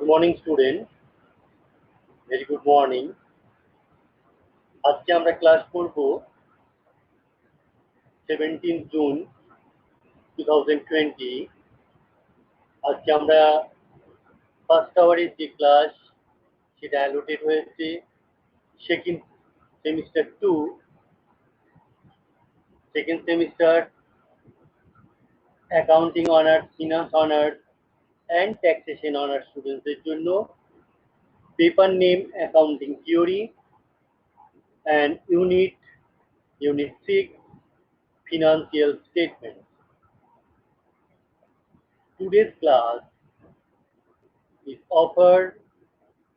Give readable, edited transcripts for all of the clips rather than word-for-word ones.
Morning student, very good morning. আজকে আমরা class করব 17 জুন 2020। আজকে আমরা ফার্স্ট আওয়ারের যে ক্লাস সেটা অ্যালোটেড হয়েছে second semester 2 second semester accounting honours, finance honours and taxation honours স্টুডেন্টসদের জন্য। Paper name accounting theory and unit 6 financial statements. Today's class is offered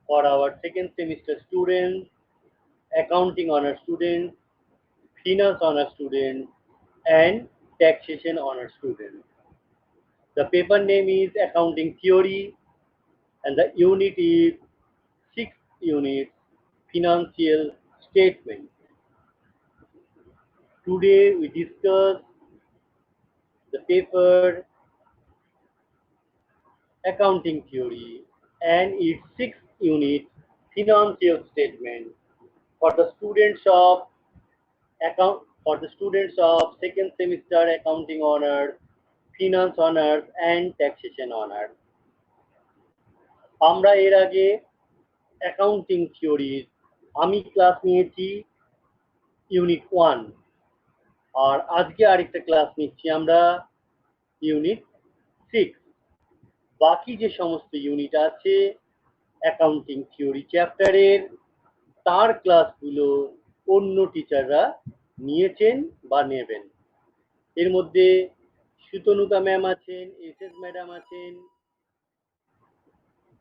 for our second semester students, accounting honor students, finance honor students and taxation honor students. The paper name is accounting theory and the unit is 6th unit financial statement. Today we discuss the paper accounting theory and its 6th unit financial statement for the students of second semester accounting honors, finance honors and taxation honors. আমরা এর আগে accounting থিওরির আমি class নিয়েছি unit 1 আর আজকে আরেকটা class নিচ্ছি আমরা ইউনিট 6। বাকি যে সমস্ত ইউনিট আছে অ্যাকাউন্টিং থিওরি চ্যাপ্টারের তার ক্লাসগুলো অন্য টিচাররা নিয়েছেন বা নেবেন। এর মধ্যে সুতনুতা ম্যাম আছেন, এসএস ম্যাডাম আছেন,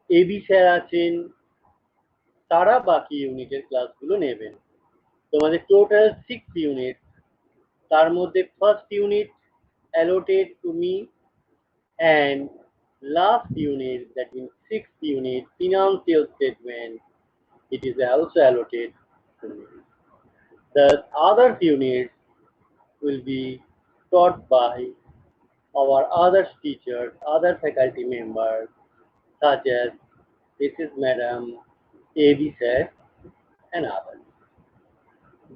এবি স্যার আছেন, তারা বাকি ইউনিটের ক্লাসগুলো নেবেন। তোমাদের টোটাল 6 ইউনিট, তার মধ্যে first unit allotted to me and last unit, that means 6th unit financial statement, it is also allotted to me. The other units will be taught by our other teachers, other faculty members such as Mrs. Madam, AB sir and others.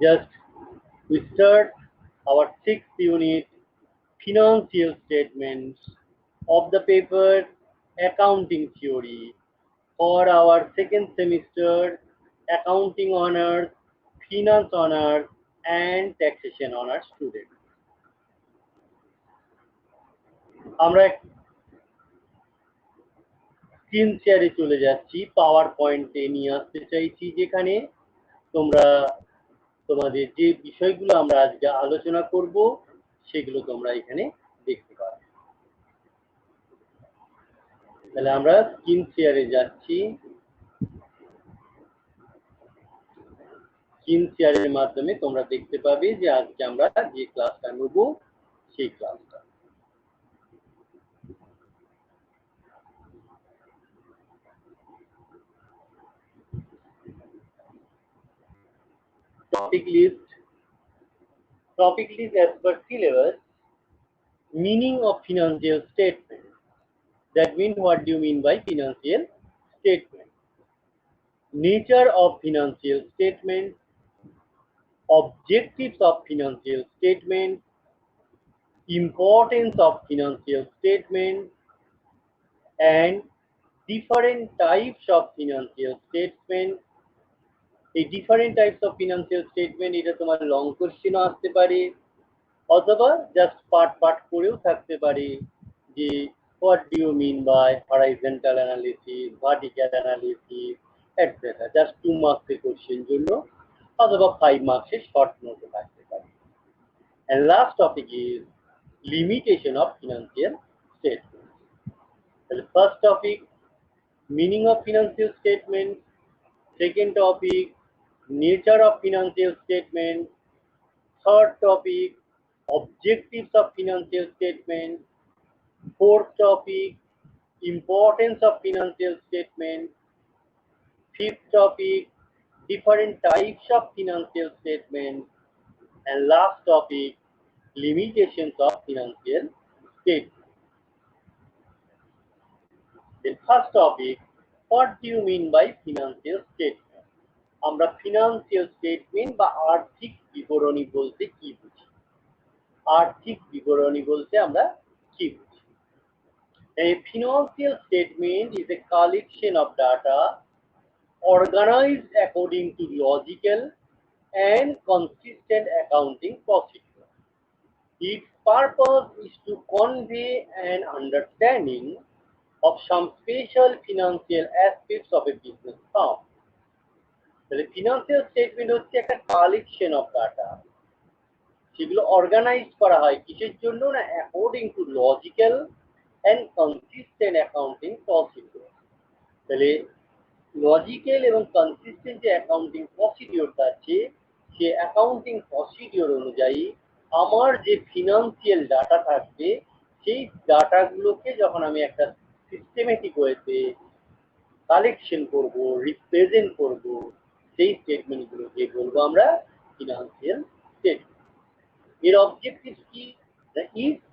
Just we start our 6th unit financial statements of the paper accounting theory for our second semester accounting honors, finance honors and taxation honors students. আমরা screen শেয়ারে চলে যাচ্ছি, পাওয়ার পয়েন্টে নিয়ে আসতে চাইছি যেখানে তোমরা তোমাদের যে বিষয়গুলো আমরা আজকে আলোচনা করব সেগুলো তোমরা এখানে দেখতে পাবে। তাহলে আমরা স্ক্রিন শেয়ারে যাচ্ছি, স্ক্রিন শেয়ারের মাধ্যমে তোমরা দেখতে পাবে যে আজকে আমরা যে ক্লাসটা নেব সেই ক্লাসটা। Topic list as per syllabus. Meaning of financial statement. That means, what do you mean by financial statement? Nature of financial statement, objectives of financial statement, importance of financial statement, and different types of financial statement. এই different types of financial statement, এটা তোমার long কোশ্চেনও আসতে পারে অথবা just part করেও থাকতে পারে যে what do you mean by horizontal analysis, vertical analysis etcetera. Just 2 মার্কসের কোশ্চেন জন্য অথবা 5 মার্কসের শর্ট নোটও থাকতে পারে। And last topic is limitation of financial statement. The first topic, meaning of financial statement. Second topic, nature of financial statement. Third topic, objectives of financial statement. Fourth topic, importance of financial statement. Fifth topic, different types of financial statement. And last topic, limitations of financial statement. The first topic, what do you mean by financial statement? আমরা financial statement বা আর্থিক বিবরণী বলতে কি বুঝি? আর্থিক বিবরণী বলতে আমরা কি বুঝি? A financial statement is a collection of data organized according to logical and consistent accounting procedure. Its purpose is to convey an understanding of some special financial aspects of a business firm. The financial statement হচ্ছে একটা collection of data, সেগুলো organise করা হয় কিসের জন্য? না according to logical and consistent accounting procedure. তাহলে logical এবং কনসিস্টেন্ট যে অ্যাকাউন্টিং প্রসিডিওরটা আছে, সে অ্যাকাউন্টিং প্রসিডিওর অনুযায়ী আমার যে ফিনান্সিয়াল ডাটা থাকবে, সেই ডাটাগুলোকে যখন আমি একটা সিস্টেমেটিক ওয়েতে কালেকশন করব, রিপ্রেজেন্ট করব, সেই স্টেটমেন্টগুলোকে বলবো আমরা ফিনান্সিয়াল স্টেটমেন্ট। এর অবজেক্টিভ কি? Its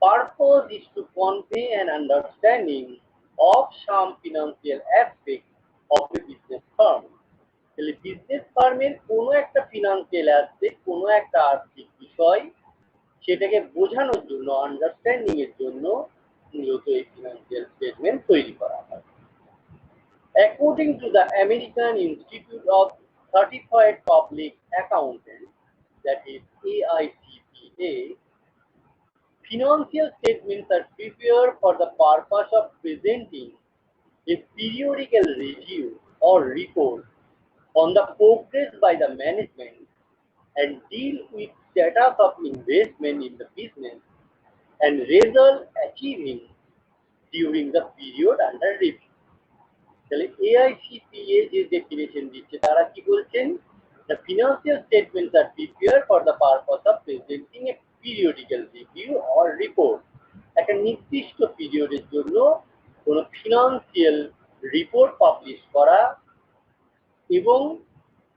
purpose is to convey an understanding of some financial aspect of a business firm. তাহলে বিজনেস ফার্মের কোনো একটা ফিনান্সিয়াল অ্যাসপেক্ট, কোনো একটা আর্থিক বিষয়, সেটাকে বোঝানোর জন্য, আন্ডারস্ট্যান্ডিং এর জন্য মূলত এই ফিনান্সিয়াল স্টেটমেন্ট তৈরি করা হয়। According to the American Institute of Certified Public Accountants, that is AICPA, financial statements are prepared for the purpose of presenting a periodical review or report on the progress by the management and deal with status of investment in the business and result achieving during the period under review. তাহলে AICPA যে definition দিচ্ছে, তারা কি বলছেন? The financial statements are prepared for the purpose of presenting a periodical review or report. একটা নির্দিষ্ট পিরিয়ডের জন্য কোন ফিনান্সিয়াল রিপোর্ট পাবলিশ করা, এবং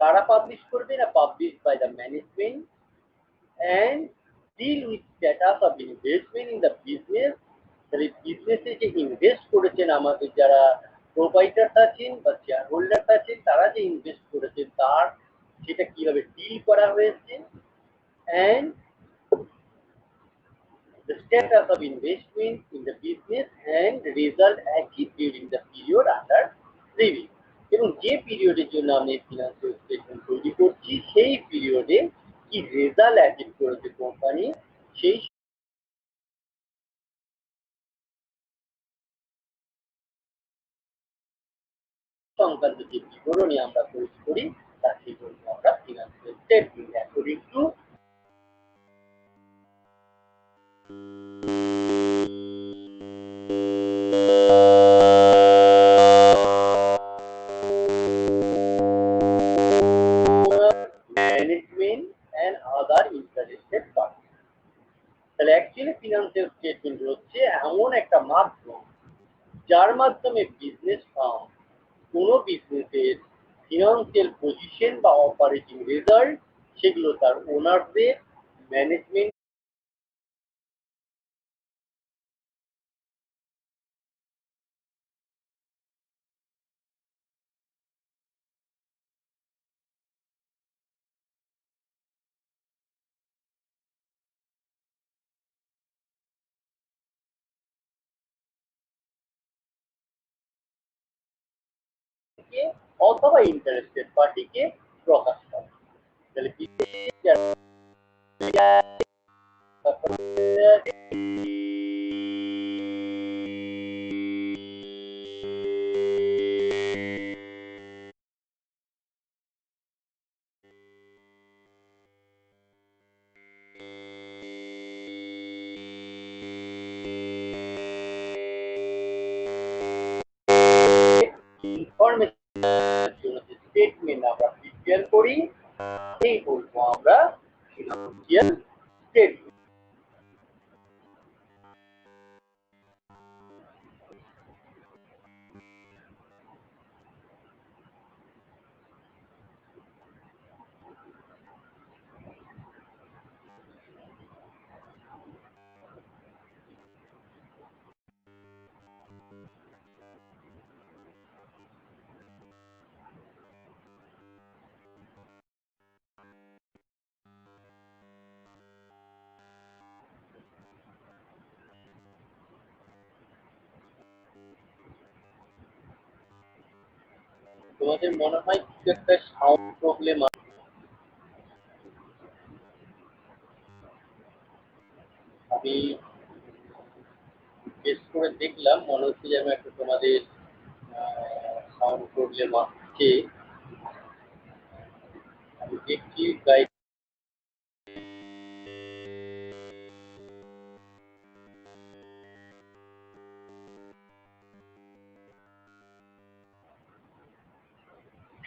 কারা পাবলিশ করবে? না publish by the management and deal with status of investment in the business. তাহলে বিজনেসে যে ইনভেস্ট করেছেন আমাদের যারা প্রোভাইডার আছেন বা শেয়ার হোল্ডার আছেন, তারা যে ইনভেস্ট করেছেন তার সেটা কিভাবে ডিল করা হয়েছে, and the status of investment in the business and result achieved during the period under review. এবং যে পিরিয়ডের জন্য আমি ফিনান্সিয়াল স্টেটমেন্ট তৈরি করছি, সেই পিরিয়ডে কি রেজাল্ট অ্যাচিভ করেছে কোম্পানি, সেই সংক্রান্ত যে বিবরণী আমরা তৈরি করি, তাকে বলবো আমরা financial statement. According to management and other interested parties. তাহলে অ্যাকচুয়ালি ফিনান্সিয়াল স্টেটমেন্ট হচ্ছে এমন একটা মাধ্যম, যার মাধ্যমে বিজনেস ফার্ম কোনো বিজনেসের ফিনান্সিয়াল পজিশন বা অপারেটিং রেজাল্ট, সেগুলো তার ওনারদের, ম্যানেজমেন্ট অথবা ইন্টারেস্টেড পার্টিকে প্রকাশ করে। তাহলে স্টেটমেন্ট আমরা প্রিপেয়ার করি, সেই বলবো আমরা ফিনান্সিয়াল স্টেটমেন্ট। তোমাদের মনে হয় কিছু একটা সাউন্ড প্রবলেম আছে? আমি টেস্ট করে দেখলাম, মনে হচ্ছে যেন একটা তোমাদের সাউন্ড প্রবলেম আসছে। আমি দেখছি guide.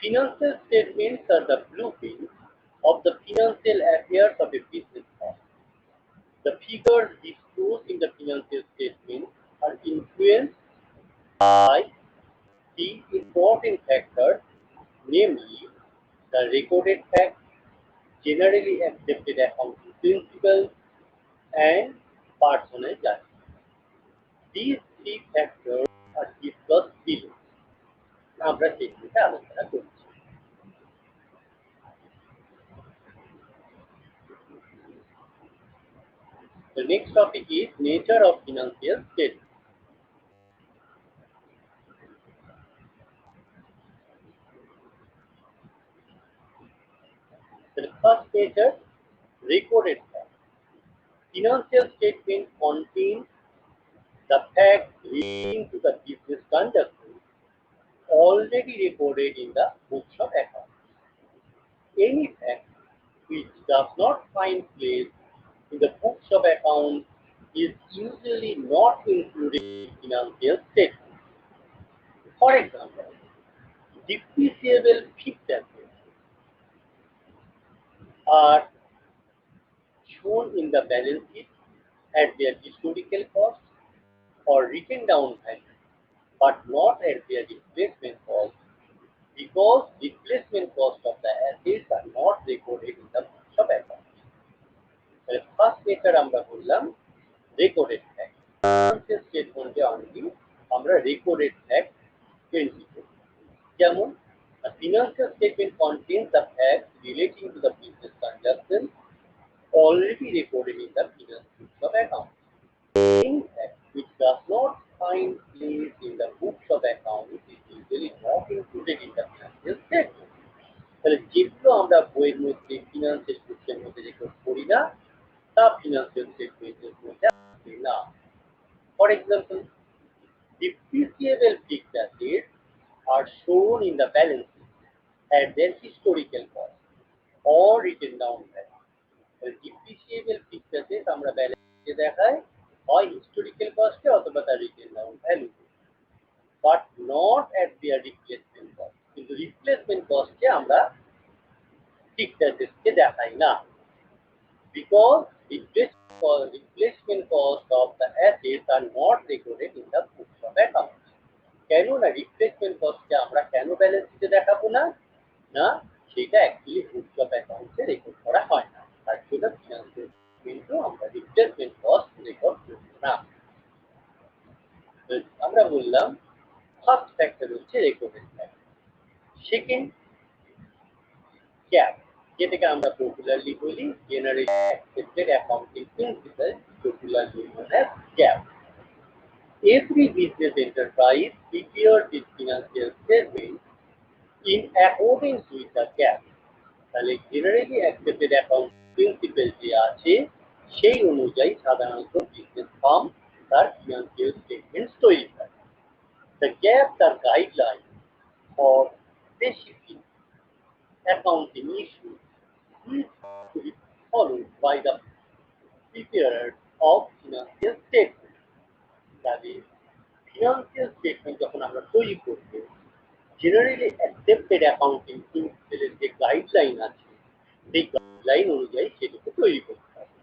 Financial statements are the blueprint of the financial affairs of a business firm. The figures disclosed in the financial statements are influenced by three important factors, namely the recorded facts, generally accepted accounting principles, and personal judgment. These three factors are discussed below. আমরা সেগুলোতে আলোচনা করছি। The next topic is nature of financial statements. The first nature, recorded fact. Financial statement contains the facts relating to the business transaction already recorded in the books of accounts. Any fact which does not find place in the books of accounts is usually not included in financial statements. For example, depreciable fixed assets are shown in the balance sheet at their historical cost or written down value, but not at their replacement cost, because replacement cost of the assets are not recorded in the books of accounts. First method আমরা বললাম recorded fact. Financial স্টেটমেন্টে only আমরা recorded fact entry করি। যেমন a financial statement contains the facts relating to the business transaction already recorded in the finance books of accounts. Any fact which does not find place in the books of accounts is usually not included in the financial statement. তাহলে যেগুলো আমরা বইয়ের মধ্যে financial বুকসের মধ্যে record করি না, তা financial স্টেটমেন্টের মধ্যে আসে না। For example, depreciable fixed assets are shown in the balance sheet at their historical cost or written down value. Depreciable fixed assets আমরা ব্যালেন্স শিটে দেখাই হয় হিস্টোরিক্যাল কস্টে অথবা তার written down value, but not at their replacement cost. কিন্তু replacement কস্টে আমরা fixed assets কে দেখাই না, because replacement cost of the assets are not recorded in the books of accounts. কেননা রিপ্লেসমেন্ট কস্টকে আমরা কেন ব্যালেন্স শিটে দেখাবো না? না, সেটা অ্যাকচুয়ালি বুকস অফ অ্যাকাউন্টসে রেকর্ড করা হয় না, তার জন্য ফিনান্সিয়াল স্টেটমেন্টও আমরা রিপ্লেসমেন্ট কস্ট রেকর্ড করব না। আমরা বললাম ফার্স্ট ফ্যাক্টর হচ্ছে রেকর্ডেড ফ্যাক্ট। সেকেন্ড, গ্যাপ, যেটাকে আমরা পপুলারলি বলি generally accepted accounting principal, popularly known as GAAP. Every business enterprise prepares its financial statement in accordance with the GAAP. তাহলে জেনারেলি অ্যাকসেপ্টেড অ্যাকাউন্টিং প্রিন্সিপাল যে আছে সেই অনুযায়ী সাধারণত বিজনেস ফার্ম তার ফিনান্সিয়াল স্টেটমেন্টস তৈরি করে। The GAPs are guidelines for specific accounting issues which are to be followed by the preparers of financial statements. তাহলে ফিনান্সিয়াল স্টেটমেন্ট যখন আমরা তৈরি করব, জেনারেলি অ্যাকসেপ্টেড অ্যাকাউন্টিং প্রিন্সিপালের যে গাইডলাইন আছে সেই গাইডলাইন অনুযায়ী সেটাকে তৈরি করতে হবে।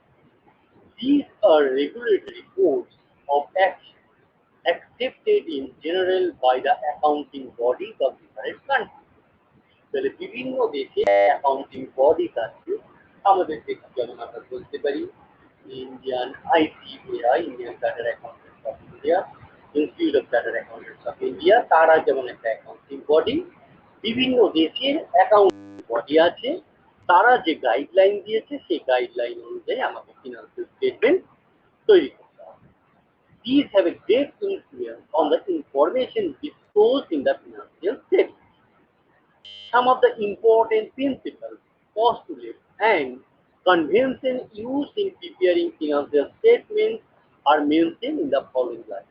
These are regulatory codes of action accepted in general by the accounting bodies of different countries. তাহলে বিভিন্ন দেশে অ্যাকাউন্টিং বডিজ আছে। আমাদের দেশে যেমন আমরা বলতে পারি Indian ICAI, Indian chartered accountants of India, institute of chartered accountants of India, তারা যেমন একটা অ্যাকাউন্টিং বডি। বিভিন্ন দেশের অ্যাকাউন্টিং বডি আছে, তারা যে গাইডলাইন দিয়েছে সেই গাইডলাইন অনুযায়ী আমাকে ফিনান্সিয়াল স্টেটমেন্ট তৈরি করতে হবে। These have a great influence on the information disclosed in the financial statement. Some of the important principles, postulates, and conventions used in preparing financial statements are mentioned in the following line.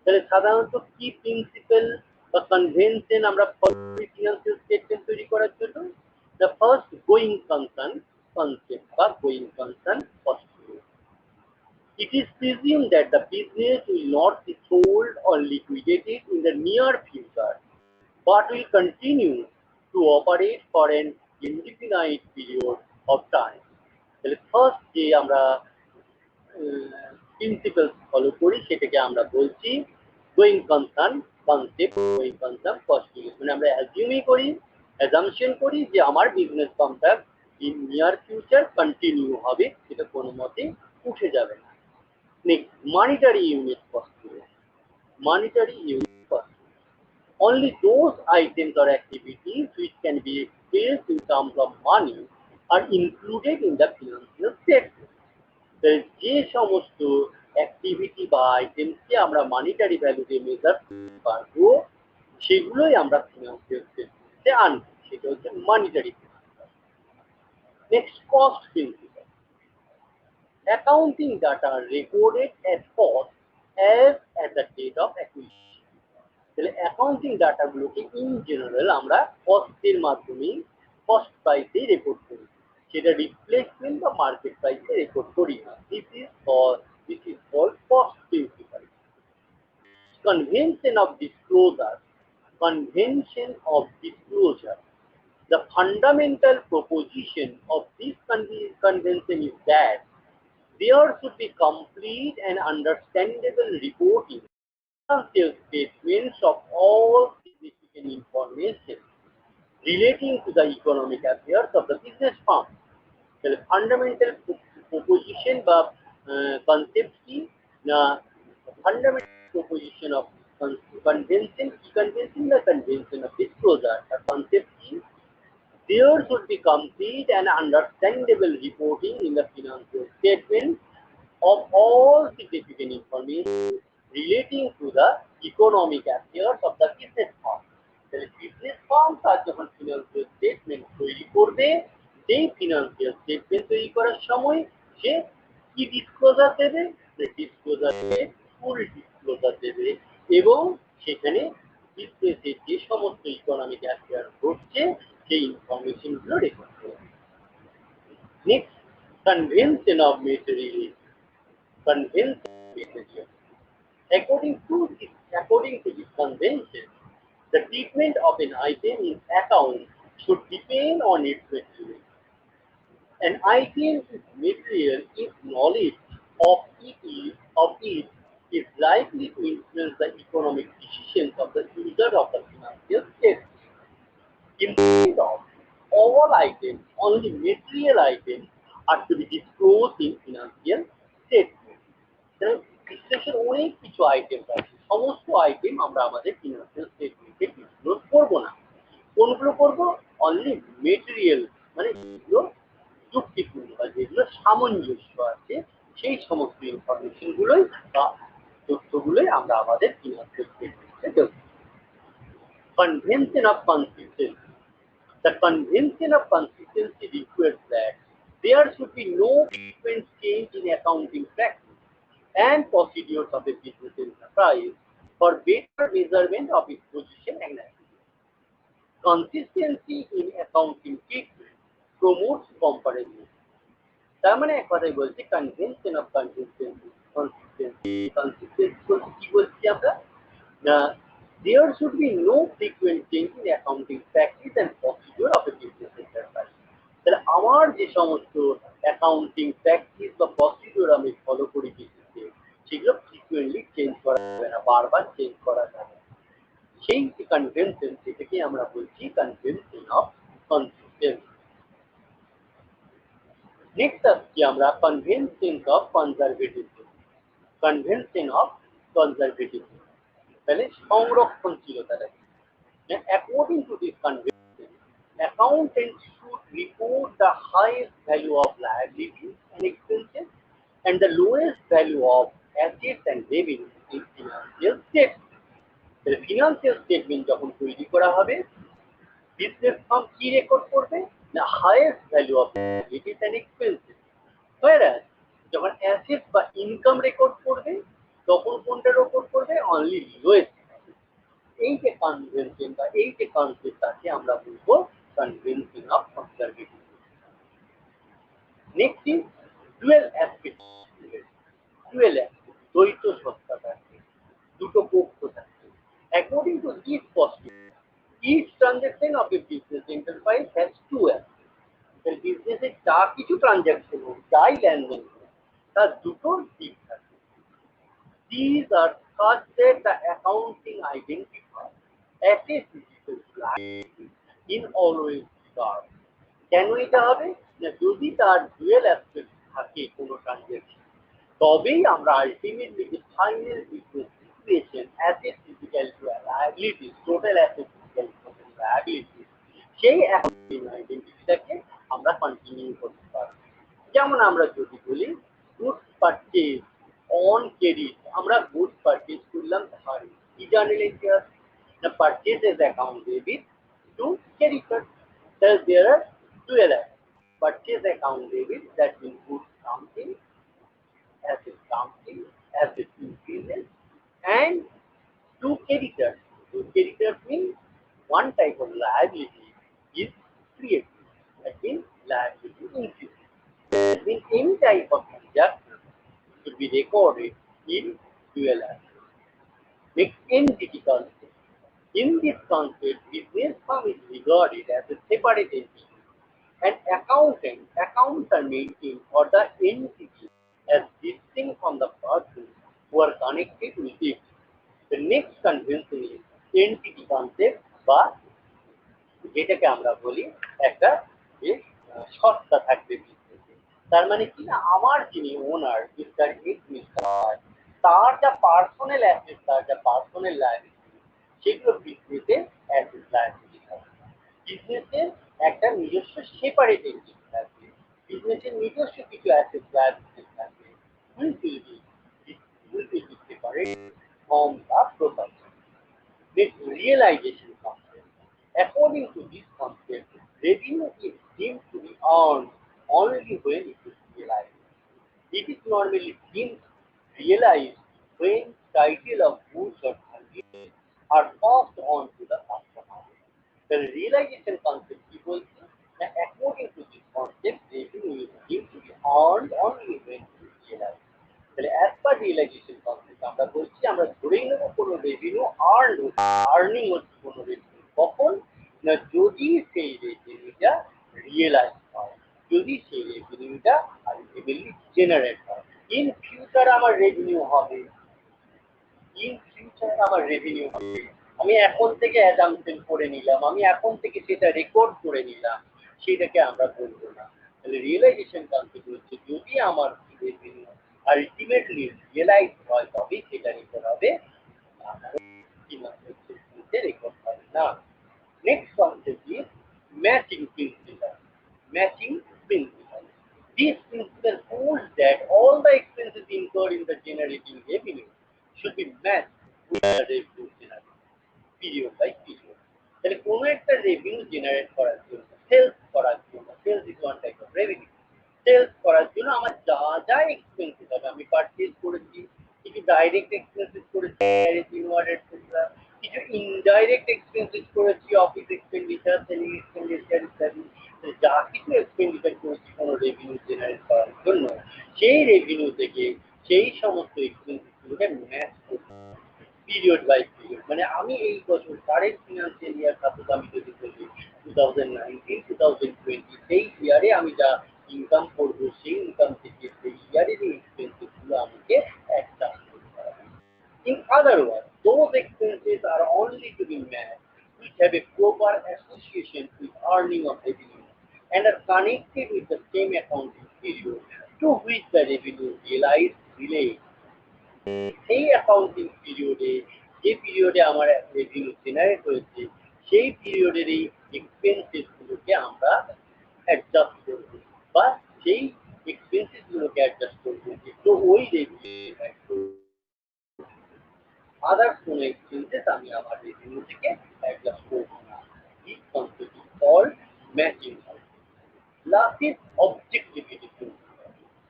তাহলে সাধারণত কি principal বা convention আমরা follow করি financial statement তৈরি করার জন্য? The first going concern concept বা going concern postulate. It is presumed that the business will not be sold or liquidated in the near future, but will continue to operate for an indefinite period of time. তাহলে first যে আমরা principles follow করি সেটাকে আমরা বলছি going concern concept, going concern postulate. মানে আমরা অ্যাজিউমই করি, অ্যাজাম্পশন করি যে আমার business contract in near future continue হবে, সেটা কোনো মতে উঠে যাবে না। Next, monetary unit postulate. Monetary unit postulate. Only those items or activities which can be expressed in terms of money are included in the financial statement. যে সমস্ত activity বা আইটেমসকে আমরা মানিটারি ভ্যালুতে মেজার করতে পারবো সেগুলোই আমরা ফিনান্সিয়াল স্টেটমেন্টে আনবো, সেটা হচ্ছে monetary principal. Next, cost principal. Accounting data are recorded as cost as at the date of acquisition. তাহলে অ্যাকাউন্টিং ডাটাগুলোকে ইন জেনারেল আমরা কস্টের মাধ্যমে কস্ট প্রাইসে রেকর্ড করি, সেটা রিপ্লেসমেন্ট বা মার্কেট প্রাইসে রেকর্ড করি না। This is called cost principle. Convention of disclosure. Convention of disclosure. The fundamental proposition of this convention is that there should be complete and understandable reporting financial statements of all significant information relating to the economic affairs of the business firm. The fundamental proposition বা concept কি না, fundamental proposition of convention, the convention of disclosure, the concept কি, there should be complete and understandable reporting in the financial statement of all significant information relating to the economic affairs of the business firm. The business firm তার যখন financial statement তৈরি করবে, সেই financial statement তৈরি করার সময় সে কি disclosure দেবে? ডিসক্লোজার দেবে, ফুল ডিসক্লোজার দেবে, এবং সেখানে বিজনেসের যে সমস্ত ইকোনমিক অ্যাফেয়ার ঘটছে সেই ইনফরমেশন গুলো রেকর্ড করবে। Next, convention of material. Convention of material. According to this convention, the treatment of an item in account should depend on its material. An item is material if knowledge of it is likely to influence the economic decisions of the user of the financial statement. Instead of all items, only material items are to be disclosed in financial statement. বিশ্লেষণ অনেক কিছু item আছে, সমস্ত item আমরা আমাদের financial স্টেটমেন্টে disclose করব না। কোনগুলো করব? অনলি মেটেরিয়াল, মানে যেগুলো যুক্তিপূর্ণ বা যেগুলো সামঞ্জস্য আছে সেই সমস্ত ইনফরমেশন গুলোই বা তথ্যগুলোই আমরা আমাদের ফিনান্সিয়াল স্টেটমেন্টে দেব। Convention of consistency. The convention of consistency requires that there should be no frequent change in accounting practice and procedures of a business enterprise for better measurement of its position and activity. Consistency in accounting treatment promotes comparison. তার মানে এক কথাই বলছি convention of consistency বলতে কি বলছি আমরা? There should be no frequent change in accounting practice and procedure of a business enterprise. তাহলে আমার যে সমস্ত অ্যাকাউন্টিং প্র্যাকটিস বা প্রসিডিউর আমি ফলো করি বিজনেসে, সেগুলো ফ্রিকুয়েন্টলি চেঞ্জ করা যাবে না, বারবার চেঞ্জ করা যাবে না। সেই যে কনভেনশন, সেটাকে আমরা বলছি কনভেনশন অফ কনসিস্টেন্সি। নেক্সট আসছি আমরা কনভেনশন অফ কনজারভেটিভনেস। কনভেনশন অফ কনজারভেটিভনেস তাহলে সংরক্ষণশীলতা। According to this convention, accountants should report the highest value of liabilities and expenses and the lowest value of assets and revenue in financial statement. The financial statement যখন তৈরি করা হবে, business farm কি record করবে না highest value of liabilities and expenses, whereas যখন asset বা income record করবে তখন কোনটা রেকর্ড করবে অনলি লোয়েস্ট। এই যে কনভেনশন বা এই যে কনসেপ্ট আছে আমরা বলবো convention of conservative. Next is dual aspect. Dual aspect দ্বৈত সত্তা থাকে, দুটো পক্ষ থাকে। According to this possibility, each transaction of a business enterprise has two aspects. The business এর যা কিছু ট্রানজাকশন হোক, যাই লেনদেন হোক, তার দুটো দিক থাকে। These are such that the accounting identifies assets equal to liabilities in always regard. কেন এটা হবে না যদি তার ডুয়েল অ্যাসপেক্ট থাকে কোনো ট্রানজাকশন, তবেই আমরা আলটিমেটলি যে final business equation assets equal to liabilities, total assets equal to total liabilities, সেই অ্যাকাউন্টিং আইডেন্টিটিটাকে আমরা কন্টিনিউ করতে পারব। যেমন আমরা যদি বলি গুডস পারচেজ অন ক্রেডিট, আমরা গুডস পারচেজ করলাম ধারে, কি জার্নাল এন্ট্রি আছে না purchases account debit to creditor. There are dual assets. Purchase account debit that includes something as it increases, and two creditors. Two creditors means one type of liability is created. That means liability increases. That means any type of transaction should be recorded in dual assets. Next, entity concept. In this concept, business firm is regarded as a separate entity. An accounts are maintained for the entity as distinct from the persons who are connected with it. The next convention is entity concept বা যেটাকে আমরা বলি একটা যে সত্তা থাকবে বিজনেসে। তার মানে কি না আমার যিনি ওনার মিস্টার এক্স মিস্টার, তার যা পার্সোনাল অ্যাসেট, তার যা পার্সোনাল লায়াবিলিটি, সেগুলো বিজনেসে অ্যাসেট লায়াবিলিটি থাকবে। বিজনেসের একটা নিজস্ব সেপারেট এন্টিটি থাকবে, বিজনেসের নিজস্ব কিছু অ্যাসেট লায়াবিলিটি থাকবে, will be separate from the property. This realization concept. According to this concept, revenue is deemed to be earned only when it is realized. It is normally deemed realized when title of goods or services are passed on to the customer. The realization concept equals that according to this concept, revenue is deemed to be earned only when it is realized. তাহলে as per realisation concept আমরা বলছি আমরা ধরেই নেব কোনো revenue earning হচ্ছে কোনো revenue কখন না যদি সেই রেভিনিউটা রিয়েলাইজ হয়, যদি সেই রেভিনিউটা আলটিমেটলি জেনারেট হয়। ইন ফিউচার আমার রেভিনিউ হবে, আমি এখন থেকে অ্যাজাম্পশন করে নিলাম, আমি এখন থেকে সেটা রেকর্ড করে নিলাম, সেটাকে আমরা বলবো না। তাহলে রিয়েলাইজেশন কনসেপ্ট হচ্ছে যদি আমার রেভিনিউ আলটিমেটলি রিয়েলাইজ হয় তবেই সেটা রেকর্ড হবে, রেকর্ড হবে না। Next concept is matching principal. Matching principal, this principle holds that all the expenses incurred in the generating revenue should be matched with the revenue generated period by period. তাহলে কোনো একটা revenue generate করার জন্য, sales করার জন্য, sales is one type of revenue, sales করার জন্য আমার যা যা এক্সপেন্সেস হবে, আমি পারচেজ করেছি, কিছু ডাইরেক্ট এক্সপেন্সেস করেছি, কিছু ইনডাইরেক্ট এক্সপেন্সেস করেছি, অফিস এক্সপেন্ডিচার, সেলিং এক্সপেন্ডিচার ইত্যাদি, যা কিছু এক্সপেন্ডিচার করেছি কোনো রেভিনিউ জেনারেট করার জন্য, সেই রেভিনিউ থেকে সেই সমস্ত এক্সপেন্সেসগুলোকে ম্যাচ করতে পিরিয়ড বাই পিরিয়ড। মানে আমি এই বছর কারেন্ট ফিনান্সিয়াল ইয়ার সাপোজ আমি যদি বলি 2019-2020 সেই ইয়ারে আমি যা ইনকাম করবো, সেই ইনকাম থেকে সেই ইয়ারের এক্সপেন্সেসগুলো আমাকে অ্যাডজাস্ট করতে হবে। In other words, those expenses are only to be matched which have a proper association with earning of revenue and are connected with the same accounting period to which the revenue realized relates. সেই accounting পিরিয়ডে, যে পিরিয়ডে আমার revenue generate হয়েছে, সেই পিরিয়ডের এই expenses গুলোকে আমরা অ্যাডজাস্ট করবো বা সেই এক্সপেন্সেস গুলোকে অ্যাডজাস্ট করবো, তো ওই রেভিনিউ আদার্স কোনো এক্সপেন্সেস আমি আমার রেভিনিউ থেকে অ্যাডজাস্ট করবো না। এই concept called matching principle. Last is objectivity principle.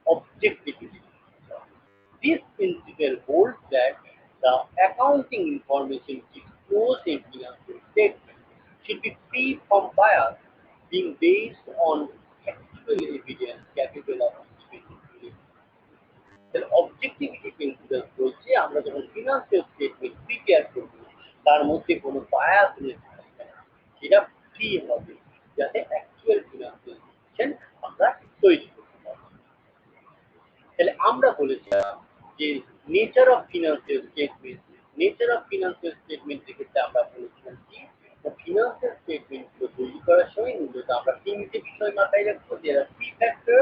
Objectivity. This principle holds that the accounting information disclosed in financial statement should be free from bias, being based on actual evidence capable of specificity. তাহলে objectivity principal বলছে আমরা যখন financial statement prepare করব তার মধ্যে কোনো bias থাকবে না, সেটা ফ্রি হবে যাতে অ্যাকচুয়াল ফিনান্সিয়াল সিচুয়েশন আমরা তৈরি করতে পারি। তাহলে আমরা বলেছিলাম যে nature of financial statement, nature of financial স্টেটমেন্টের ক্ষেত্রে আমরা বলেছিলাম কি ফিনান্সিয়াল স্টেটমেন্টগুলো তৈরি করার সময় মূলত আমরা তিনটে বিষয় মাথায় রাখবো, যারা three factor.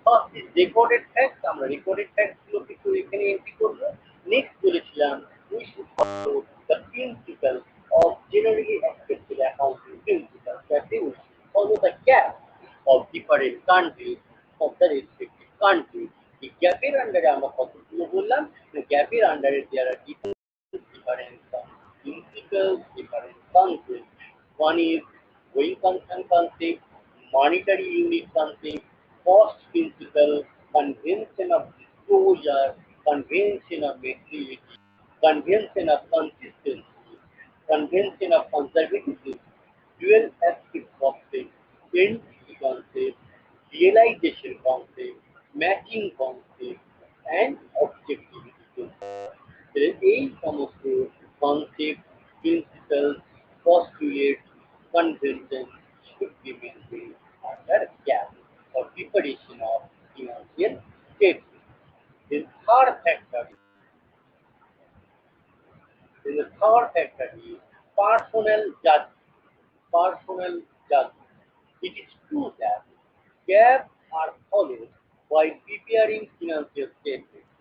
First is recorded facts, আমরা রেকর্ডেড ফ্যাক্টস গুলো কিন্তু এখানে এন্ট্রি করবো। নেক্সট বলেছিলাম we should follow the principal of generally accepted accounting principal, that is follow the gap of different countries of the respective countries. এই গ্যাপের আন্ডারে আমরা কতগুলো বললাম, গ্যাপের আন্ডারে যারা different principles, different concepts. One is going concern concept, monetary unit concept, cost principle, convention of disclosure, convention of maturity, convention of consistency, convention of conservatism, dual aspect concept, entity concept, realization concept, matching concept, and objectivity concept. এই সমস্ত concept, principal, postulate, convention should be maintained under GAAP for preparation of financial statement. The third factor is personal judgment. Personal judgment. It is true that GAAP are followed while preparing financial statements,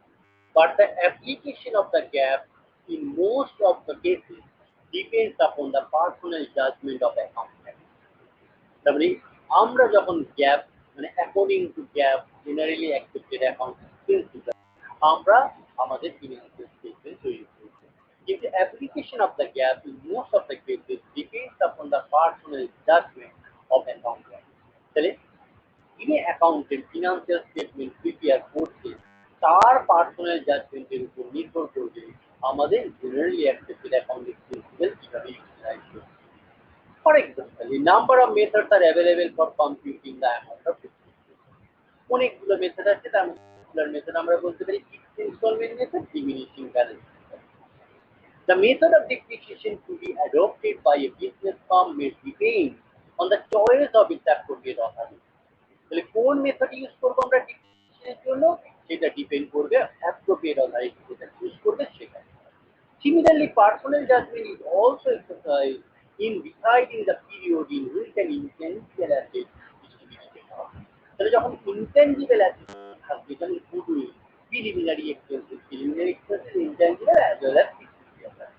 but the application of the gap in most of the cases depends upon the personal judgment of accountant. তারপরে আমরা যখন GAAP মানে according to GAAP generally accepted accounting principle আমরা আমাদের financial statement তৈরি করছি, কিন্তু application of the GAAP in most of the cases depends upon the personal judgement of accountant. তাহলে যিনি অ্যাকাউন্টেন্ট ফিনান্সিয়াল স্টেটমেন্ট প্রিপেয়ার করছে তার পার্সোনাল জাজমেন্টের উপর নির্ভর করবে আমাদের জেনারেলি অ্যাকসেপ্টেড অ্যাকাউন্টিং প্রিন্সিপাল কিভাবে ইউটিলাইজ করবে। For example, a number of methods are available for computing the amount of depreciation. অনেকগুলো মেথড আছে, তার মধ্যে মেথড আমরা বলতে পারি fixed instalment method, diminishing balance method. The method of depreciation to be adopted by a business firm may depend on the choice of its appropriate authority. তাহলে কোন method use করবো আমরা ডিপ্রিসিয়েশনের জন্য সেটা ডিপেন্ড করবে অ্যাপ্রোপ্রিয়েট অথরিটি যেটা choose করবে সেটা। Similarly, personal judgment is also exercised in deciding the period in which an intangible asset is to be written off. তাহলে যখন intangible asset থাকবে, যেমন goodwill, preliminary expenses, intangible as well as fixed asset.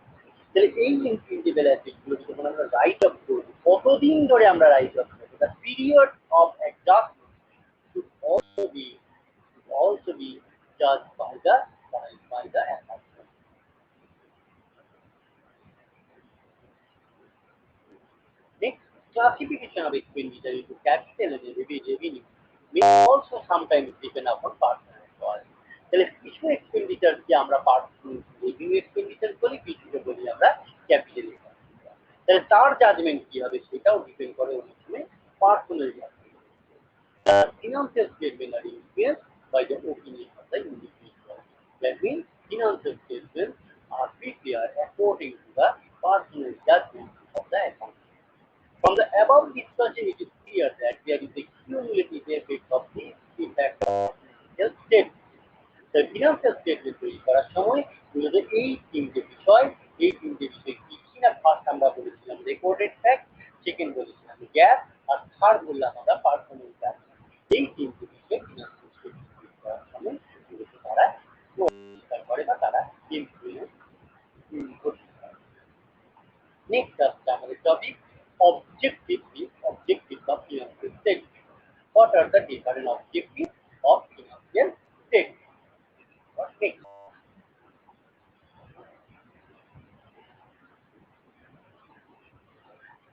তাহলে এই intangible asset গুলো যখন আমরা right of করবো, কতদিন ধরে আমরা রাইট অফ করবো, the period of adjustment should also be judged by the accountant. Next, classification of expenditure into capital and revenue may also sometimes depend upon personal choice. তাহলে কিছু এক্সপেন্ডিচার কি আমরা revenue expenditure বলি, কিছুকে বলি আমরা capital expenditure. তাহলে তার জাজমেন্ট কি হবে সেটাও ডিপেন্ড করে অনেক সময় personal judgement. Financial statements are influenced by the opinion of the individual. That means financial statements are prepared according to the personal judgment of the accountant. From the above discussion, it is clear that there is a cumulative effect of these three factors on financial statements. The financial statement তৈরি করার সময় মূলত এই তিনটে বিষয় কি না, first আমরা বলেছিলাম রেকর্ডেড ফ্যাক্ট, সেকেন্ড বলেছিলাম গ্যাপ, আর থার্ড বললাম আমরা পার্সোনাল জাজমেন্ট। এই তিনটে বিষয় ফিনান্সিয়াল স্টেটমেন্ট তৈরি করার সময় মূলত তারা পরিষ্কার করে বা তারা ইনফ্লুয়েন্স করতে পারে। নেক্সট আসছে আমাদের topic objectives of financial statement. What are the different objectives of financial statement? Next.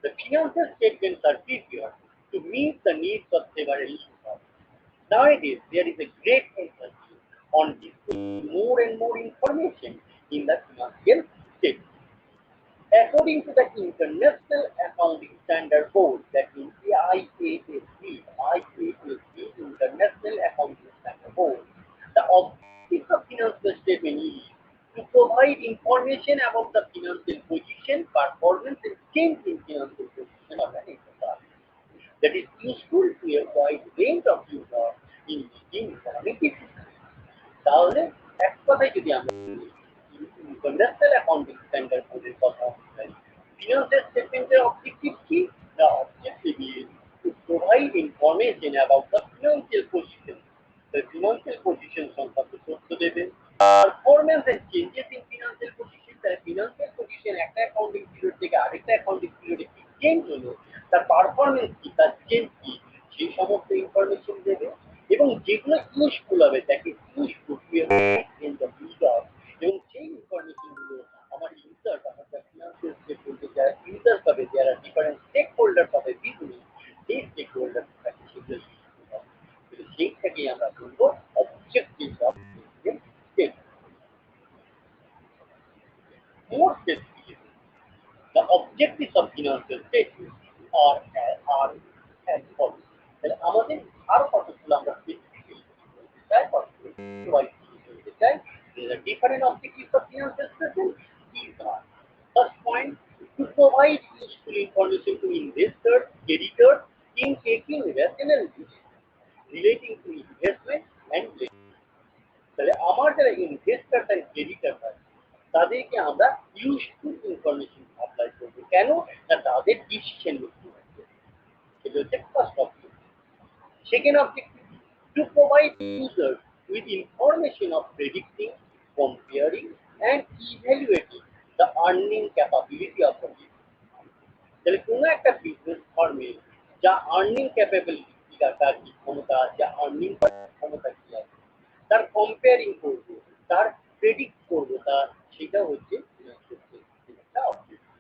The financial statements are prepared to meet the needs of several users. Nowadays, there is a great emphasis on disclosing more and more information in the financial statement. According to the International Accounting Standard Board, that means the IASB, International Accounting Standard Board, the objective of financial statement is to provide information about the financial position, performance, and change in financial position of an enterprise that is useful to a wide range of users in making economic decisions. তাহলে এক কথায় যদি আমরা international accounting standard বোর্ডের কথা বলি, financial স্টেটমেন্টের objective কি? The objective is to provide information about the financial position. The financial position সংক্রান্ত তথ্য দেবে, performance and changes in financial position. The financial position একটা অ্যাকাউন্টিং পিরিয়ড থেকে আরেকটা অ্যাকাউন্টিং পিরিয়ডে কি চেঞ্জ হলো, তার পারফরমেন্স কি, তার চেঞ্জ কি, সেই সমস্ত ইনফরমেশন দেবে। এবং যেগুলো ইউজফুল হবে তাকে ইউজফুল ইউজার, এবং সেই ইনফরমেশনগুলো আমার ইউজার অর্থাৎ ফিনান্সিয়াল স্টেটমেন্টে যারা ইউজার পাবে, যারা ডিফারেন্ট স্টেক হোল্ডার পাবে বিভিন্ন, সেই স্টেক হোল্ডার তাকে সেগুলো ইউজফুল হবে। সেইটাকেই আমরা বলবো objective of state. More specifically, the objectives of financial statements are as follows. তাহলে আমাদের আরো কতগুলো আমরা specifically বলতে চাই, কতগুলো বলতে চাই। There are different objectives of financial statements. These are: first point, to provide useful information to investors, creditors in taking rational decisions relating to investment and lending. তাহলে আমার যারা ইনভেস্টর আর ক্রেডিটর আছে তাদেরকে আমরা ইউজফুল ইনফরমেশন সাপ্লাই করবো। কেন না তাদের ডিসিশন মেকিং আছে। এটা হচ্ছে first objective. Second objective, to provide user with information of predicting, comparing and evaluating the earning capability of the business. তাহলে কোনো একটা বিজনেস ফর্মে যা আর্নিং ক্যাপাবিলিটি, তার কি ক্ষমতা, যা আর্নিং ক্ষমতা কি আছে, তার কম্পেয়ারিং করবো, তার প্রেডিক্ট করবো, তার সেটা হচ্ছে একটা objective.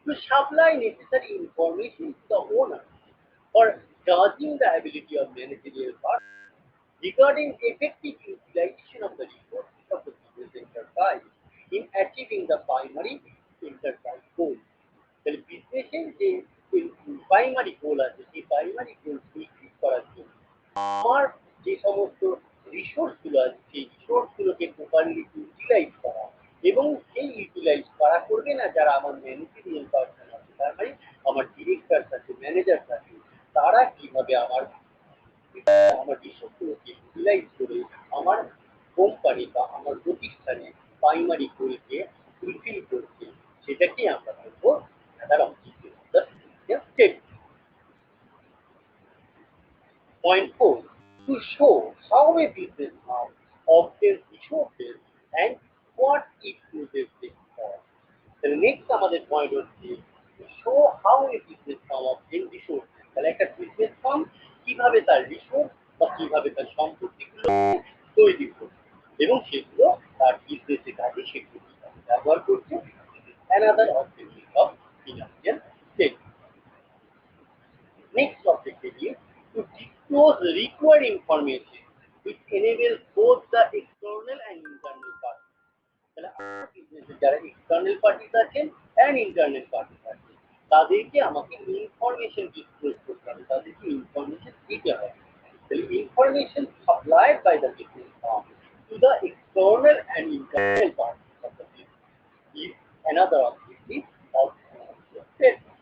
To supply necessary information to the owner for judging the ability of managerial partners regarding effective utilization of the resources of the business enterprise in achieving the primary enterprise goal. তাহলে বিজনেসের যে primary গোল আছে, সেই primary গোল fulfil করার জন্য আমার যে সমস্ত রিসোর্সগুলো আছে, সেই রিসোর্সগুলোকে প্রপারলি ইউটিলাইজ করা, এবং সেই ইউটিলাইজ করা করবে না যারা আমার ম্যানেজেরিয়াল পার্সন আছে, তার মানে আমার ডিরেক্টর আছে, ম্যানেজার আছে, তারা কিভাবে আমার রিসোর্সগুলোকে ইউটিলাইজ করে আমার কোম্পানি বা আমার প্রতিষ্ঠানে প্রাইমারি গোলকে ফুলফিল করছে, সেটাকে আমরা বলবো তার objective of the statement. Point 4, to show how a business firm obtains resources and what it uses them for. The next আমাদের পয়েন্ট হচ্ছে to show how a business firm obtains resources. তাহলে একটা business farm কিভাবে তার resource বা কিভাবে তার সম্পত্তিগুলো তৈরি করছে এবং সেগুলো তার বিজনেসের কাজে সেগুলো ব্যবহার করছে। Another objective of financial statement. Next objective is to disclose required information which enables both the external and internal parties. তাহলে আমার বিজনেসে যারা এক্সটার্নাল পার্টিস আছেন অ্যান্ড ইন্টারনাল পার্টিস আছেন তাদেরকে আমাকে ইনফরমেশন ডিসক্লোজ করতে হবে, তাদেরকে ইনফরমেশন দিতে হবে। তাহলে information supplied by the business firm to the external and internal parties of the business is another objective of financial statement.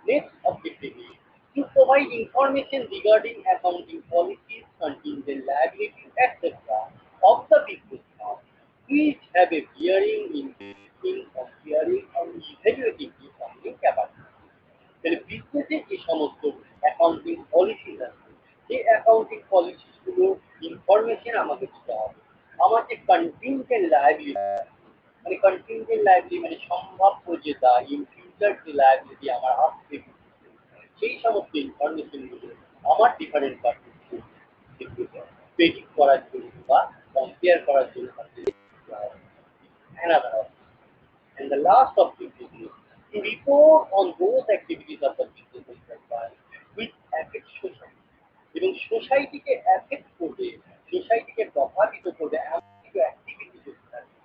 Next objective is to provide information regarding accounting policies, contingent liabilities, etc. of the business firm, which have a bearing in predicting, comparing, and evaluating the accounting capacity. তাহলে বিজনেসের যে সমস্ত accounting policies আছে, সেই accounting পলিসিসগুলো information আমাকে দিতে হবে। আমার যে কন্টিনজেন্ট লায়াবিলিটি, মানে কন্টিনজেন্ট লায়াবিলিটি মানে সম্ভাব্য যে দায়, ইন ফিউচার যে লায়াবিলিটি আমার আসবে, সেই সমস্ত ইনফরমেশনগুলো আমার ডিফারেন্ট পার্টিকে প্রেডিক্ট করার জন্য বা কম্পেয়ার করার জন্য তাদের another objective. And the last objective is to report on those activities of the business enterprise which affect society. এবং সোসাইটিকে অ্যাফেক্ট করবে, সোসাইটিকে প্রভাবিত করবে এমন কিছু অ্যাক্টিভিটি যদি থাকে,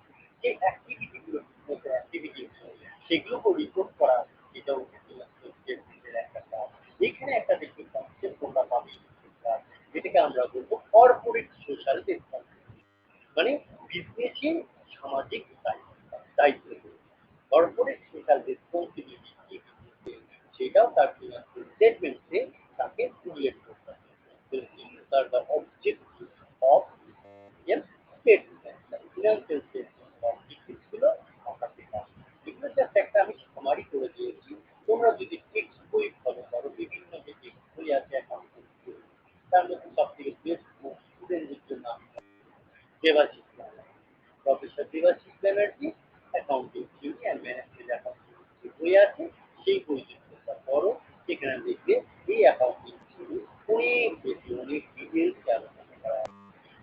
যে অ্যাক্টিভিটিগুলো বিজনেস অ্যাক্টিভিটি সেগুলোকে রিপোর্ট করা, এটাও একটা কাজ। এখানে একটা দেখতে কনসেপ্ট তোমরা পাবে, যেটাকে আমরা বলবো কর্পোরেট সোশ্যাল রেসপন্সিবিলিটি, মানে বিজনেসের সামাজিক দায়িত্ব। কর্পোরেট সোশ্যাল রেসপন্সিবিলিটি কি, সেটাও তার ফিনান্সিয়াল স্টেটমেন্টে তাকে উল্লেখ করতে হবে। These are the objectives of financial statement. The financial statement objectives গুলো আমরা পেলাম। এগুলো জাস্ট একটা আমি সামারি করে দিয়েছি। তোমরা যদি টেক্সট বই ফলো করো, বিভিন্ন যে টেক্সট বই আছে অ্যাকাউন্টিং, তার মধ্যে সবথেকে বেস্ট স্টুডেন্টদের জন্য আমি Debashis Banerjee, professor Debashis Banerjee accounting theory and management accounting যে বই আছে, সেই বইটি তোমরা পড়ো। সেখানে দেখবে এই অ্যাকাউন্টিং থিওরি অনেক ডিটেলস আলোচনা করা আছে,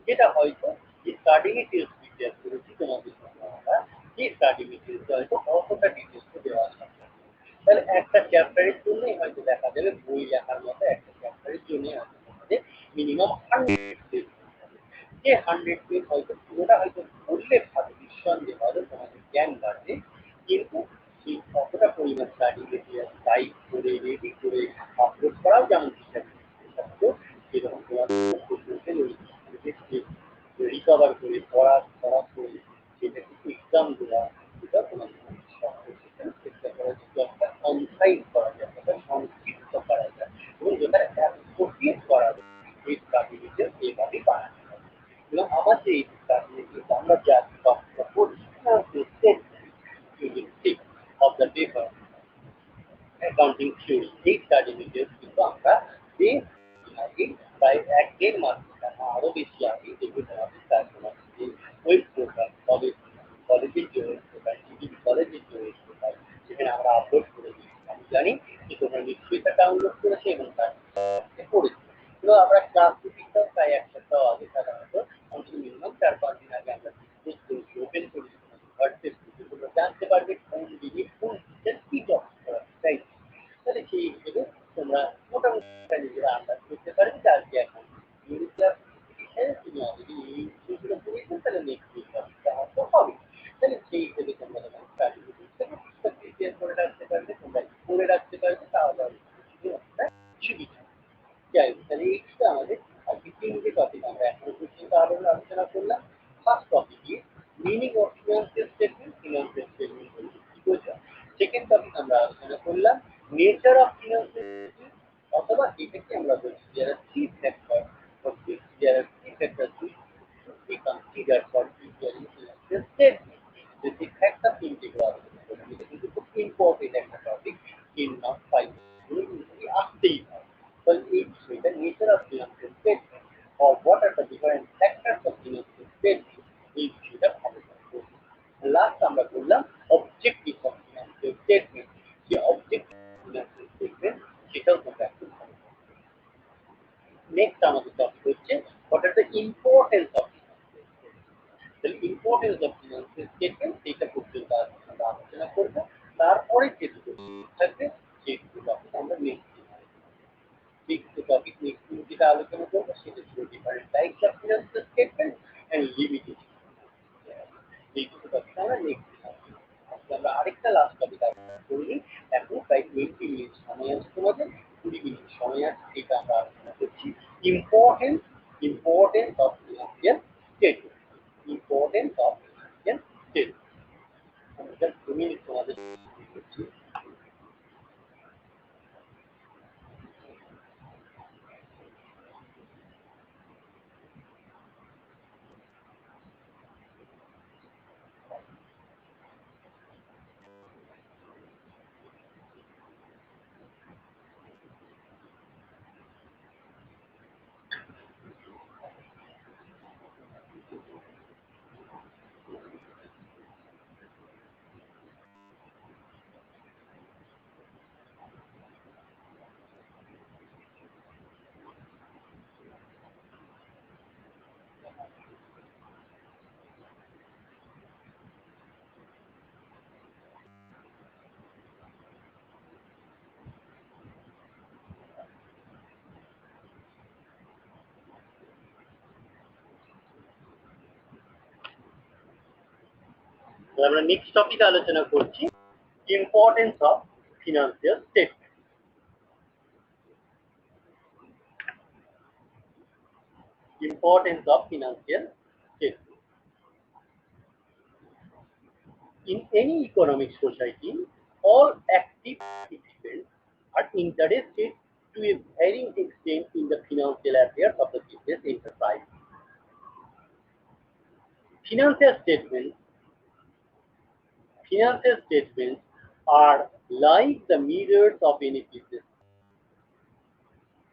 যেটা হয়তো যে স্টাডি মেটেরিয়ালস প্রিপেয়ার করেছি তোমাদের জন্য আমরা, সেই স্টাডি মেটেরিয়ালস হয়তো অতটা ডিটেলস দেওয়া সম্ভব। তাহলে একটা চ্যাপ্টারের জন্যই হয়তো দেখা যাবে বই লেখার মতো একটা চ্যাপ্টারের জন্যই হয়তো তোমাদের মিনিমাম 100 পেজ, যে 100 পেজ হয়তো পুরোটা হয়তো পড়লে ভালো, নিঃসন্দেহে তোমাদের জ্ঞান বাড়বে, কিন্তু সেই কতটা পরিমাণ স্টাডি মেটেরিয়াল টাইপ করে রেডি করে আপলোড করাও যেমন সেরকম রিকভার করে পড়া করে সেটা কিন্তু এক্সাম দেওয়া, সেটা তোমাদের চেষ্টা করা যতটা কনসাইজ করা যায়, যতটা সংক্ষিপ্ত করা যায়, এবং যেটা অ্যাপ্রোপ্রিয়েট করা যায়, এই স্টাডি মেটেরিয়াল এইভাবেই বানানো হবে। এবং আমার যে এই স্টাডি মেটেরিয়াল আমরা যা পড়ছি of the paper accounting theory, এই স্টাডি মেটেরিয়াল কিন্তু আমরা বেশ আগে প্রায় 1-1.5 মাস আরো বেশি আগে যেগুলো তোমাদের তার তোমাদের যে ওয়েব প্রোগ্রাম কলেজের যে ওয়েব প্রোগ্রাম, কলেজের যে ওয়েব প্রোগ্রাম, সেখানে আমরা আপলোড করে দিয়েছি। আমি জানি যে তোমরা নিশ্চয়ই তা ডাউনলোড করেছে এবং তার পড়েছে। তো আমরা ক্লাস রুটিনটাও প্রায় 1 সপ্তাহ আগে সাধারণত অন্তত মিনিমাম 4-5 দিন আগে আমরা ওপেন করি হোয়াটসঅ্যাপ গ্রুপে, তোমরা জানতে পারবে কোন দিনে কোন টিচার কি টপিক করাতে চাইছে। তাহলে সেই হিসেবে তোমরা মোটামুটি নিজেরা আন্দাজ করতে পারবে যে আজকে এখন ইউনিট ক্লাস তুমি অলরেডি এই বিষয়গুলো পড়েছো, তাহলে নেক্সট উইক টপিকটা হয়তো হবে। তাহলে সেই হিসেবে তোমরা যখন স্টাডি গ্রুপ থেকে পুস্তক প্রিপেয়ার করে রাখতে পারবে, তোমরা পড়ে রাখতে পারবে, তাহলে অনেকটা সুবিধা। যাই হোক, তাহলে এই ছিল আমাদের আজকে 3টে টপিক আমরা এখনো পর্যন্ত আলোচনা করলাম। First topic is meaning of financial statement, financial statement বলতে কি বোঝায়। সেকেন্ড টপিক আমরা আলোচনা করলাম নেচার অফ ফিনান্সিয়াল স্টেটমেন্ট, অথবা এটাকে আমরা বলছি there are three factors for which there are three factors which should be considered for preparing financial statement. যদি ফ্যাক্টর তিনটি করে আলোচনা করলাম, এটা কিন্তু খুব ইম্পর্টেন্ট একটা টপিক, 3 মার্ক 5 আসতেই হয়। Well, it's the nature of financial statement, or what are the different factors of financial statement, এই বিষয়টা ভালো করে। লাস্ট আমরা বললাম অবজেক্টিভ অফ ফিনান্সিয়াল স্টেটমেন্ট, যে অবজেক্টিভ ফিনান্সিয়াল স্টেটমেন্ট সেটাও তোমরা একটু ভালো। নেক্সট আমাদের টপিক হচ্ছে what are the importance of the importance of financial statement, সেটা পর্যন্ত আমরা আলোচনা করব। তারপরে যে দুটো থাকবে সেই দুটো টপিক আমরা নেক্সট topic next যেটা আলোচনা করবো সেটা ছিল different types of financial statement and limitation. এই দুটো টপিক আমরা নেক্সট আমরা আরেকটা লাস্ট টপিক আলোচনা করি। এখন প্রায় 20 মিনিট সময় আছে, তোমাদের 20 মিনিট সময় আছে, যেটা আমরা আলোচনা করছি importance of financial statement, importance of financial statement. আমরা জাস্ট 2 মিনিট তোমাদের করছি। আমরা নেক্সট টপিক আলোচনা করছি importance of financial statement. Importance of financial statement. In any economic society, all active participants are interested to a varying extent in the financial affairs of the business enterprise. Financial statements are like the mirrors of any business.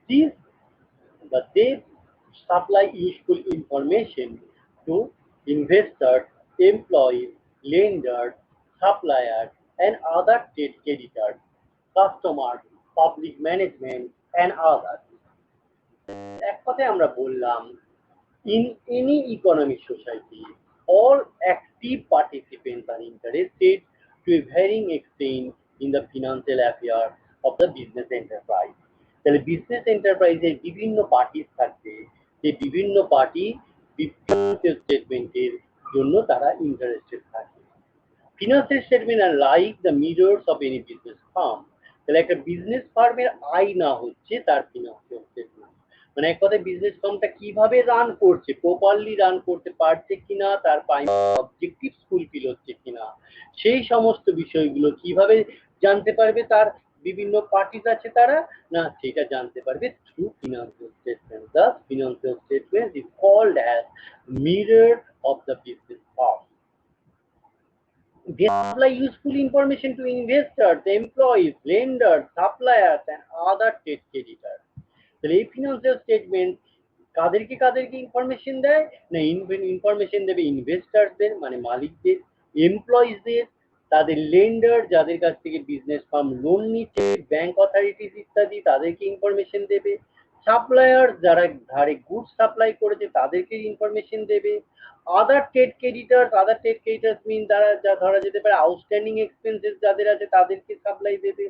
They supply useful information to investors, employees, lenders, suppliers, and other trade creditors, customers, public management, and others. এক কথায় আমরা বললাম, in any economic society, all active participants are interested to a varying extent in the financial affairs of the business enterprise. তাহলে business এন্টারপ্রাইজের বিভিন্ন party থাকবে, যে বিভিন্ন পার্টি ফিনান্সিয়াল স্টেটমেন্টের জন্য তারা ইন্টারেস্টেড থাকে। Financial statement are like the mirrors of any business firm. তাহলে একটা বিজনেস ফার্মের আয়না হচ্ছে তার ফিনান্সিয়াল স্টেটমেন্ট। মানে এক কথায় বিজনেস ফার্মটা কিভাবে রান করছে, প্রপারলি রান করতে পারছে কিনা, তার প্রাইমারি অবজেক্টিভস ফুলফিল হচ্ছে কিনা, সেই সমস্ত বিষয়গুলো কিভাবে জানতে পারবে তার বিভিন্ন পার্টিস আছে তারা, না সেটা জানতে পারবে through financial statement. The financial statement is called as mirror of the business firm. They supply useful information to investors, employees, lenders, suppliers, and other trade creditors. তাহলে এই ফিনান্সিয়াল স্টেটমেন্ট কাদেরকে ইনফরমেশন দেয় না, ইনফরমেশন দেবে ইনভেস্টারদের মানে মালিকদের, এমপ্লয়িজদের, তাদের লেন্ডার যাদের কাছ থেকে বিজনেস ফার্ম লোন নিচ্ছে, ব্যাংক অথরিটিস ইত্যাদি তাদেরকে ইনফরমেশন দেবে, সাপ্লায়ার যারা ধারে গুডস সাপ্লাই করেছে তাদেরকে ইনফরমেশন দেবে, আদার ট্রেড ক্রেডিটার্স মিন যারা যা ধরা যেতে পারে আউটস্ট্যান্ডিং এক্সপেন্সেস যাদের আছে তাদেরকে সাপ্লাই দেবে,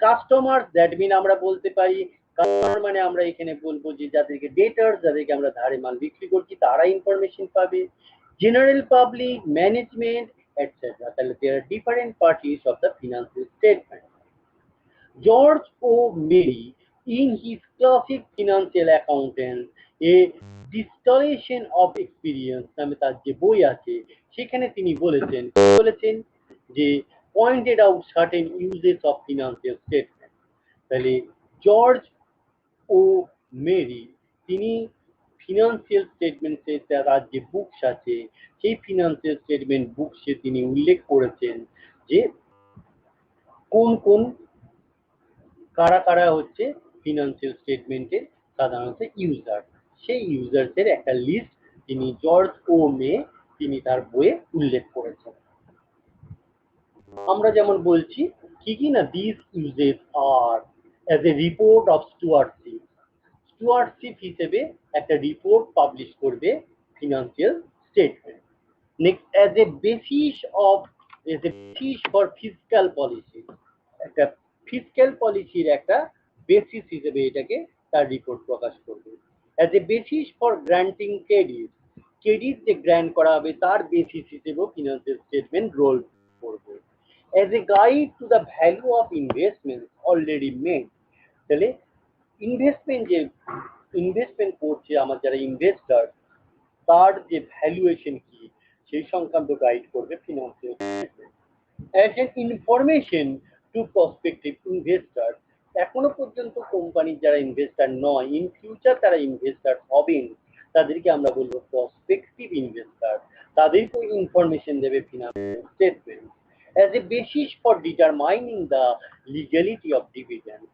কাস্টমার দ্যাট মিন আমরা বলতে পারি কাস্টমার মানে আমরা এখানে বলবো যে যাদেরকে ডেটার্স, যাদেরকে আমরা ধারে মাল বিক্রি করছি তারা ইনফরমেশন পাবে, জেনারেল পাবলিক, ম্যানেজমেন্ট এটসেট্রা। তাহলে there are different parties of the financial statement. George ও Mary in his classic financial accountant a distillation of experience নামে তার যে বই আছে সেখানে তিনি বলেছেন যে pointed out certain uses of financial statement। তাহলে জর্জ ও মেরি তিনি ফিনান্সিয়াল স্টেটমেন্টসে তার যে বুকস আছে সেই ফিনান্সিয়াল স্টেটমেন্ট বুকসে তিনি উল্লেখ করেছেন যে কোন কোন কারা কারা হচ্ছে ফিনান্সিয়াল স্টেটমেন্টের সাধারণত ইউজার, সেই ইউজার্সের একটা লিস্ট তিনি জর্জ ও মে তিনি তার বইয়ে উল্লেখ করেছেন। আমরা যেমন বলছি কি না, this uses are as a report of stewardship হিসেবে একটা রিপোর্ট পাবলিশ করবে financial statement. Next as a basis for fiscal policy, একটা ফিসক্যাল পলিসির একটা বেসিস হিসেবে এটাকে তার রিপোর্ট প্রকাশ করবে। As a basis for granting credit যে গ্র্যান্ট করা হবে তার বেসিস হিসেবেও ফিনান্সিয়াল স্টেটমেন্ট রোল করবে। As a guide to the value of investment already made, তাহলে ইনভেস্টমেন্ট করছে আমার যারা ইনভেস্টার তার যে ভ্যালুয়েশন কি সেই সংক্রান্ত গাইড করবে financial statement. As an information to prospective investor, এখনো পর্যন্ত কোম্পানির যারা ইনভেস্টার নয়, ইন ফিউচার তারা ইনভেস্টার হবেন তাদেরকে আমরা বলবো প্রসপেক্টিভ ইনভেস্টার, তাদেরকেও ইনফরমেশন দেবে financial statement. As a basis for determining the legality of dividend,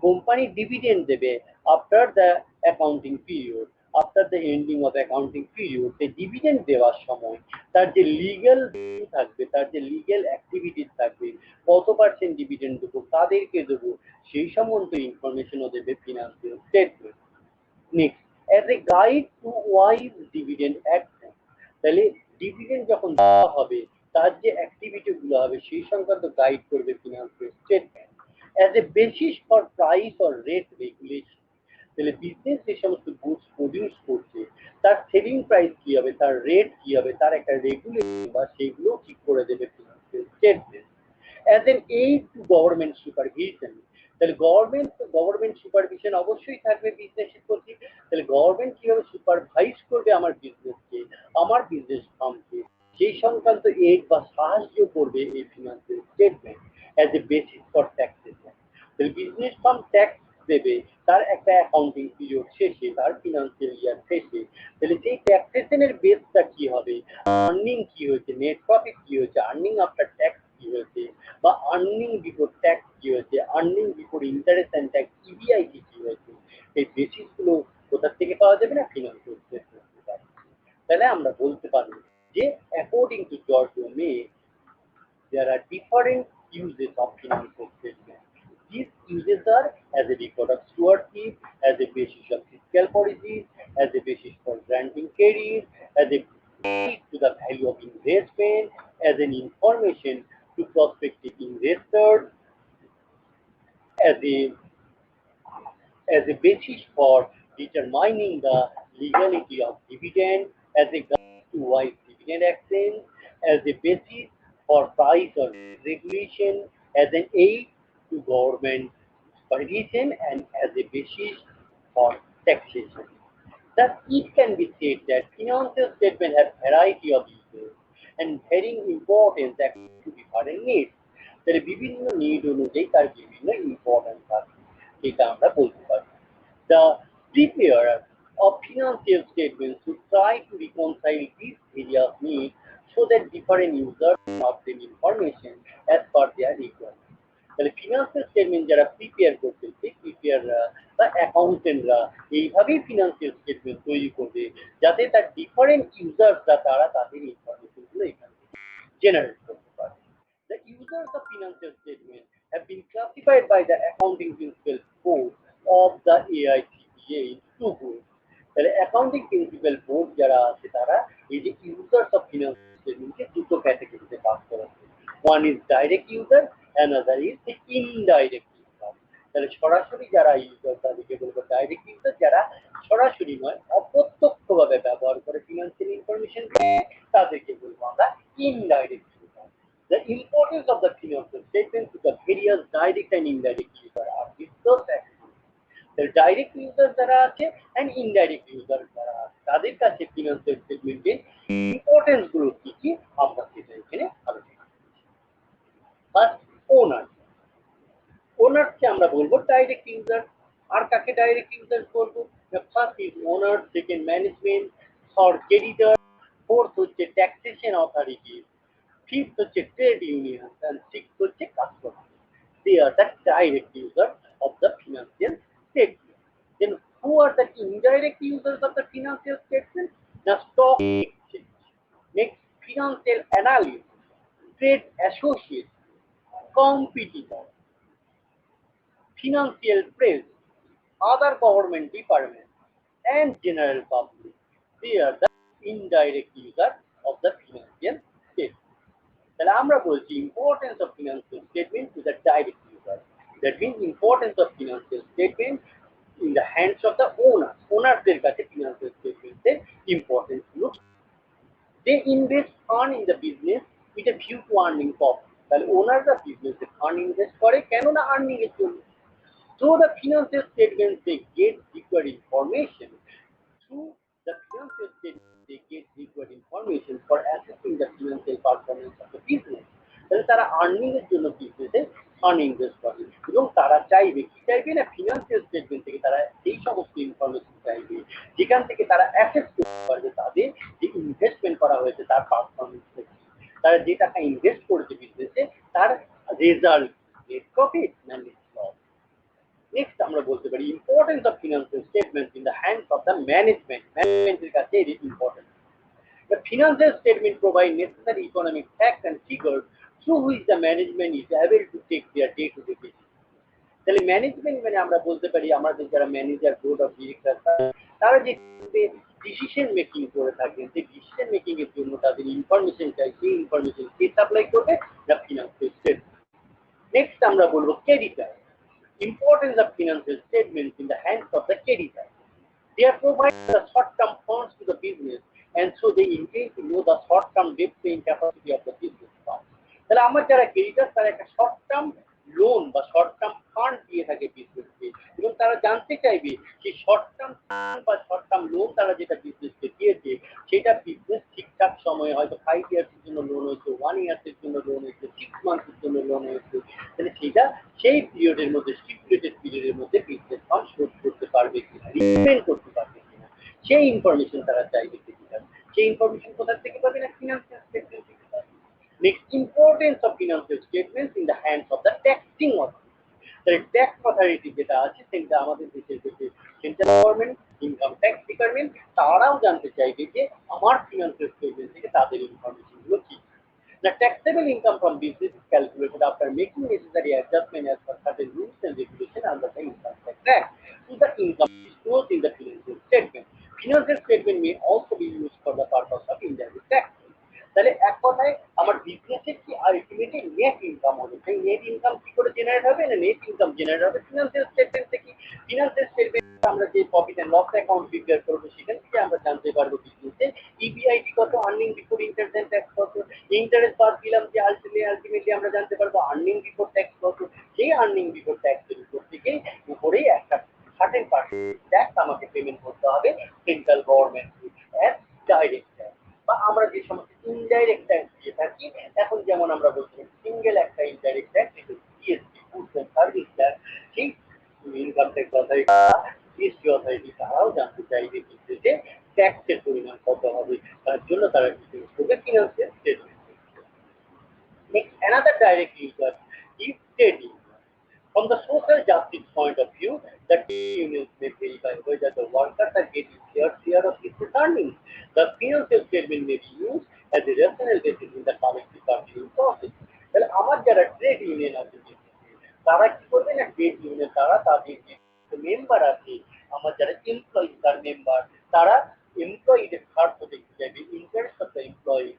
company dividend দেবে after the accounting period, after the ending of accounting period, সেই ডিভিডেন্ড দেওয়ার সময় তার যে লিগ্যাল থাকবে, তার যে লিগ্যাল অ্যাক্টিভিটিস থাকবে, কত পার্সেন্ট ডিভিডেন্ড দেবো, কাদেরকে দেবো, সেই সম্বন্ধে ইনফরমেশনও দেবে financial statement. Next, as a guide two wise dividend action, তাহলে ডিভিডেন্ড যখন দেওয়া হবে তার যে অ্যাক্টিভিটি গুলো হবে সেই সংক্রান্ত গাইড করবে financial statement. As a basis for price or rate regulation, তাহলে বিজনেস যে সমস্ত গুডস প্রডিউস করছে তার সেলিং প্রাইস কি হবে, তার রেট কি হবে, তার একটা রেগুলেশন বা সেগুলো ঠিক করে দেবে financial statement as an aid two government supervision. তাহলে গভর্নমেন্ট সুপারভিশন অবশ্যই থাকবে বিজনেসের প্রতি। তাহলে গভর্নমেন্ট কিভাবে সুপারভাইজ করবে আমার বিজনেসকে, আমার বিজনেস ফার্মকে, সেই সংক্রান্ত এইড বা সাহায্য করবে এই financial statement as a basis for taxation. তাহলে বিজনেস ফার্ম ট্যাক্স দেবে তার একটা অ্যাকাউন্টিং পিরিয়ড শেষে, তার ফিনান্সিয়াল ইয়ার শেষে। তাহলে সেই ট্যাক্সেশনের বেসটা কি হবে, আর্নিং কি হয়েছে, নেট প্রফিট কি হয়েছে, আর্নিং আফটার ট্যাক্স কি হয়েছে, বা আর্নিং বিফোর ট্যাক্স কি হয়েছে, earning before interest and tax EBIT কি হয়েছে, এই বেসিসগুলো কোথা থেকে পাওয়া যাবে না, ফিনান্সিয়াল স্টেটমেন্ট থেকে পাওয়া যাবে। তাহলে আমরা বলতে পারি যে according to George May there are different uses of financial statement. These uses are as a record of stewardship, as a basis of fiscal policies, as a basis for granting credit, as a guide to the value of investment, as an information to prospective investors, as a basis for determining the legality of dividend, as a guide to wise dividend exchange, as a basis for price or regulation, as an aid to government supervision, and as a basis for taxation. Thus, it can be said that financial statements have variety of uses and varying importance according to different needs. তাহলে বিভিন্ন need অনুযায়ী তার বিভিন্ন importance আছে, এটা আমরা বলতে পারি। The preparer of financial statements should try to reconcile these various needs so that different users obtain information as per their requirements. তাহলে ফিনান্সিয়াল স্টেটমেন্ট যারা প্রিপেয়ার করতেছে, প্রিপেয়াররা বা অ্যাকাউন্টেন্টরা এইভাবেই ফিনান্সিয়াল স্টেটমেন্ট তৈরি করবে যাতে তার ডিফারেন্ট ইউজার্সরা তারা তাদের ইনফরমেশনগুলো এখান থেকে জেনারেট করতে পারে। The users of financial statement have been classified by the Accounting Principal Board of the AICPA into two groups. তাহলে অ্যাকাউন্টিং প্রিন্সিপাল বোর্ড যারা আছে তারা এই যে ইউজার্স অফ ফিনান্সিয়াল স্টেটমেন্টকে দুটো ক্যাটাগরিতে ভাগ করেছে। One is direct user, another is the indirect user. তাহলে সরাসরি যারা ইউজার তাদেরকে বলবো ডাইরেক্ট ইউজার, যারা সরাসরি নয় অপ্রত্যক্ষভাবে ব্যবহার করে ফিনান্সিয়াল ইনফরমেশন তাদেরকে বলবো আমরা indirect user. The importance of the financial statement to the various direct and indirect users are discussed as the direct user যারা আছে and indirect user যারা আছে তাদের কাছে ফিনান্সিয়াল স্টেটমেন্টের ইম্পর্টেন্স গুলো কি কি আমরা সেটা এখানে আলোচনা করছি। ফার্স্ট, ওনারকে আমরা বলবো ডাইরেক্ট ইউজার। আর কাকে ডাইরেক্ট ইউজার বলবো? First is owner, second management, third creditor, fourth হচ্ছে ট্যাক্সেশন অথরিটি, fifth হচ্ছে ট্রেড ইউনিয়ন, and sixth হচ্ছে customer. They are the direct users of the financial statement. Then who are the indirect users of the financial statement? The stock exchange, next financial analyst, trade associate, competitor, financial press, other government departments, and general public. They are the indirect users of the financial statement. তাহলে আমরা বলছি importance of financial statement to the direct user. That means importance of financial statement in the hands of the ওনারদের কাছে financial স্টেটমেন্টের importance গুলো। They invest fund in the business with a view to earning profit. তাহলে ওনাররা বিজনেসে fund invest করে কেন না আর্নিং এর জন্য। Through the financial statements, they get required information. Through the financial statements, they get required information for assessing the financial performance of the business. তাহলে তারা আর্নিং এর জন্য বিজনেসে ফান্ড ইনভেস্ট করে এবং তারা চাইবে কি চাইবে না, ফিনান্সিয়াল স্টেটমেন্ট থেকে তারা এই সমস্ত ইনফরমেশন চাইবে যেখান থেকে তারা অ্যাসেস করতে পারবে তাদের যে ইনভেস্টমেন্ট করা হয়েছে তার পারফরমেন্স থেকে, তারা যে টাকা ইনভেস্ট করেছে বিজনেসে তার রেজাল্ট, নেট প্রফিট না নেট লস। নেক্সট আমরা বলতে পারি importance of financial statement in the hands of the management. ম্যানেজমেন্টের কাছে এর important. The financial statement provide necessary economic facts and figures through which the management is able to take their day-to-day business. তাহলে management মানে আমরা বলতে পারি আমাদের যারা ম্যানেজার, বোর্ড অফ ডিরেক্টর, তারা যে ডিসিশন মেকিং করে থাকেন, সেই ডিসিশন মেকিং এর জন্য তাদের ইনফরমেশন চাই, সেই ইনফরমেশন কে সাপ্লাই করবে? The financial statement. নেক্সট আমরা বলবো creditor. Importance of financial statements in the hands of the creditor. They are providing the short-term funds to the business, and so they intend to know the short-term debt paying capacity of the business firm. তাহলে আমার যারা creditor তারা একটা short term loan বা short term fund দিয়ে থাকে বিজনেসকে, এবং তারা জানতে চাইবে যে শর্ট টার্ম বা শর্ট টার্ম লোন তারা যেটা বিজনেসকে দিয়েছে সেটা বিজনেস ঠিকঠাক সময়ে হয়তো 5 ইয়ার্সের জন্য লোন হয়েছে, 1 ইয়ার্সের জন্য লোন হয়েছে, 6 মান্থের জন্য লোন হয়েছে, তাহলে সেটা সেই পিরিয়ডের মধ্যে স্টিপুলেটেড পিরিয়ডের মধ্যে বিজনেস ফান্ড শোধ করতে পারবে কিনা, রিপেমেন্ট করতে পারবে কিনা, সেই ইনফরমেশন তারা চাইবে ক্রেডিটার। সেই ইনফরমেশন কোথা থেকে পাবে না, ফিনান্সিয়াল স্টেটমেন্ট থেকে পাবে। Next, importance of financial statements in the hands of the taxing authority. The tax authority যেটা আছে সেটা আমাদের দেশের যে central government, income tax department, তারাও জানতে চাইবে যে আমার ফিনান্সিয়াল স্টেটমেন্ট থেকে তাদের ইনফরমেশনগুলো কি। The taxable income from business is calculated after making necessary adjustment as per certain rules and regulations under the Income Tax Act. So the income is disclosed in the financial statement. Financial statement may also be used for the purpose of indirect tax. তাহলে এক কথায় আমার বিজনেসের কি ultimately net income হবে, সেই net income কি করে জেনারেট হবে না, নেট ইনকাম জেনারেট হবে ফিনান্সিয়াল স্টেটমেন্ট থেকে। ফিনান্সিয়াল স্টেটমেন্ট আমরা যে profit and loss account prepare করবো সেখান থেকে আমরা জানতে পারবো বিজনেসে ইবিআইটি কত, earning before interest and tax কত, ইন্টারেস্ট বার দিলাম যে আলটিমেটলি আমরা জানতে পারবো আর্নিং বিফোর ট্যাক্স কত, সেই আর্নিং বিফোর ট্যাক্সের উপর থেকে উপরেই একটা সার্টেন পার্সেন্ট ট্যাক্স আমাকে পেমেন্ট করতে হবে central government as direct tax. বা আমরা যে সমস্ত ইনডাইরেক্ট ট্যাক্স দিয়ে থাকি, এখন যেমন আমরা বলছি সিঙ্গেল একটা ইনডাইরেক্ট ট্যাক্স, এটা GST, goods and service tax, সেই income tax authority, GST authority তারাও জানতে চাইবে যে ট্যাক্সের পরিমাণ কত হবে, তার জন্য তারা ডিটেইলস করবে financial statement. Next, another direct user is trade union. From the social justice point of view, the trade unions may verify whether the workers are getting their share of business earnings. The financial statement may be used as a rational basis in the collective bargaining process. তাহলে আমার যারা trade union আছে তারা কি করবে না, trade union তারা তাদের যে মেম্বার আছে, আমার যারা এমপ্লয়ি তার মেম্বার, তারা এমপ্লয়ীদের স্বার্থ দেখতে চাইবে, interest of the employee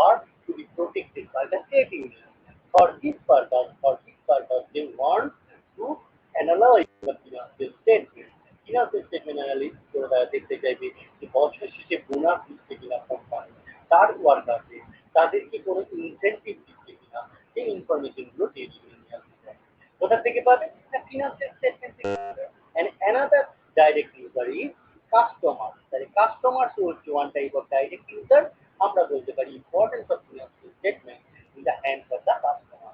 are to be protected by the trade union. For this purpose, they want to analyze the financial statement. Financial statement analysis করে তারা দেখতে চাইবে যে বছর শেষে বোনাস দিচ্ছে কিনা কোম্পানি, তার ওয়ার্কারদের তাদেরকে কোনো ইনসেন্টিভ দিচ্ছে কিনা, সেই ইনফরমেশন গুলো ট্রেড ইউনিয়ন নিয়ে আসতে চায়। কোথা থেকে পাবে না, ফিনান্সিয়াল স্টেটমেন্ট থেকে পাবে। And another direct user is customers. তাহলে customers হচ্ছে one type of direct user। আমরা বলতে পারি importance of financial statement in the hands of the customer.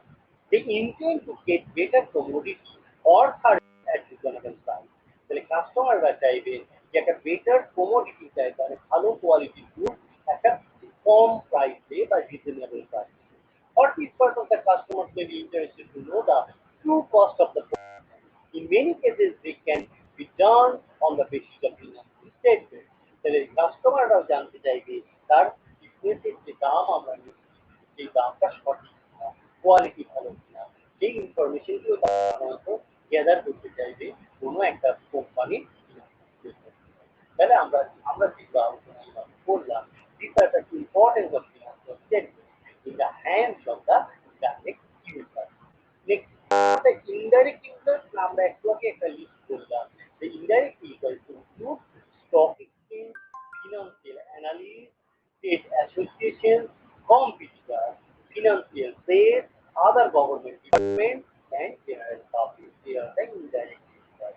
They intend to get better commodity or service at reasonable price. তাহলে কাস্টমাররা চাইবে যে একটা বেটার কমোডিটি চাই, মানে ভালো কোয়ালিটির গুড একটা কম প্রাইসে বা রিজনেবল প্রাইসে। For this purpose, the customers may be interested to know the true cost of the product. In many cases, they can be done on the basis of financial statement. তাহলে কাস্টমাররাও জানতে চাইবে তার বিজনেসের যে দাম আমরা নিচ্ছি সেই দামটা সঠিক কিনা, কোয়ালিটি ভালো কিনা, সেই ইনফরমেশনগুলো সাধারণত গ্যাদার করতে চাইবে কোনো একটা কোম্পানি। তাহলে আমরা আমরা যেগুলো আলোচনা করলাম, these are the importance of financial statement in the hands of the direct user. Next, the indirect user আমরা একটু আগে একটা লিস্ট করলাম। The indirect user include stock exchange, financial analysts, trade associations, competitors, financial trade, other government departments, and general public. They are the indirect users.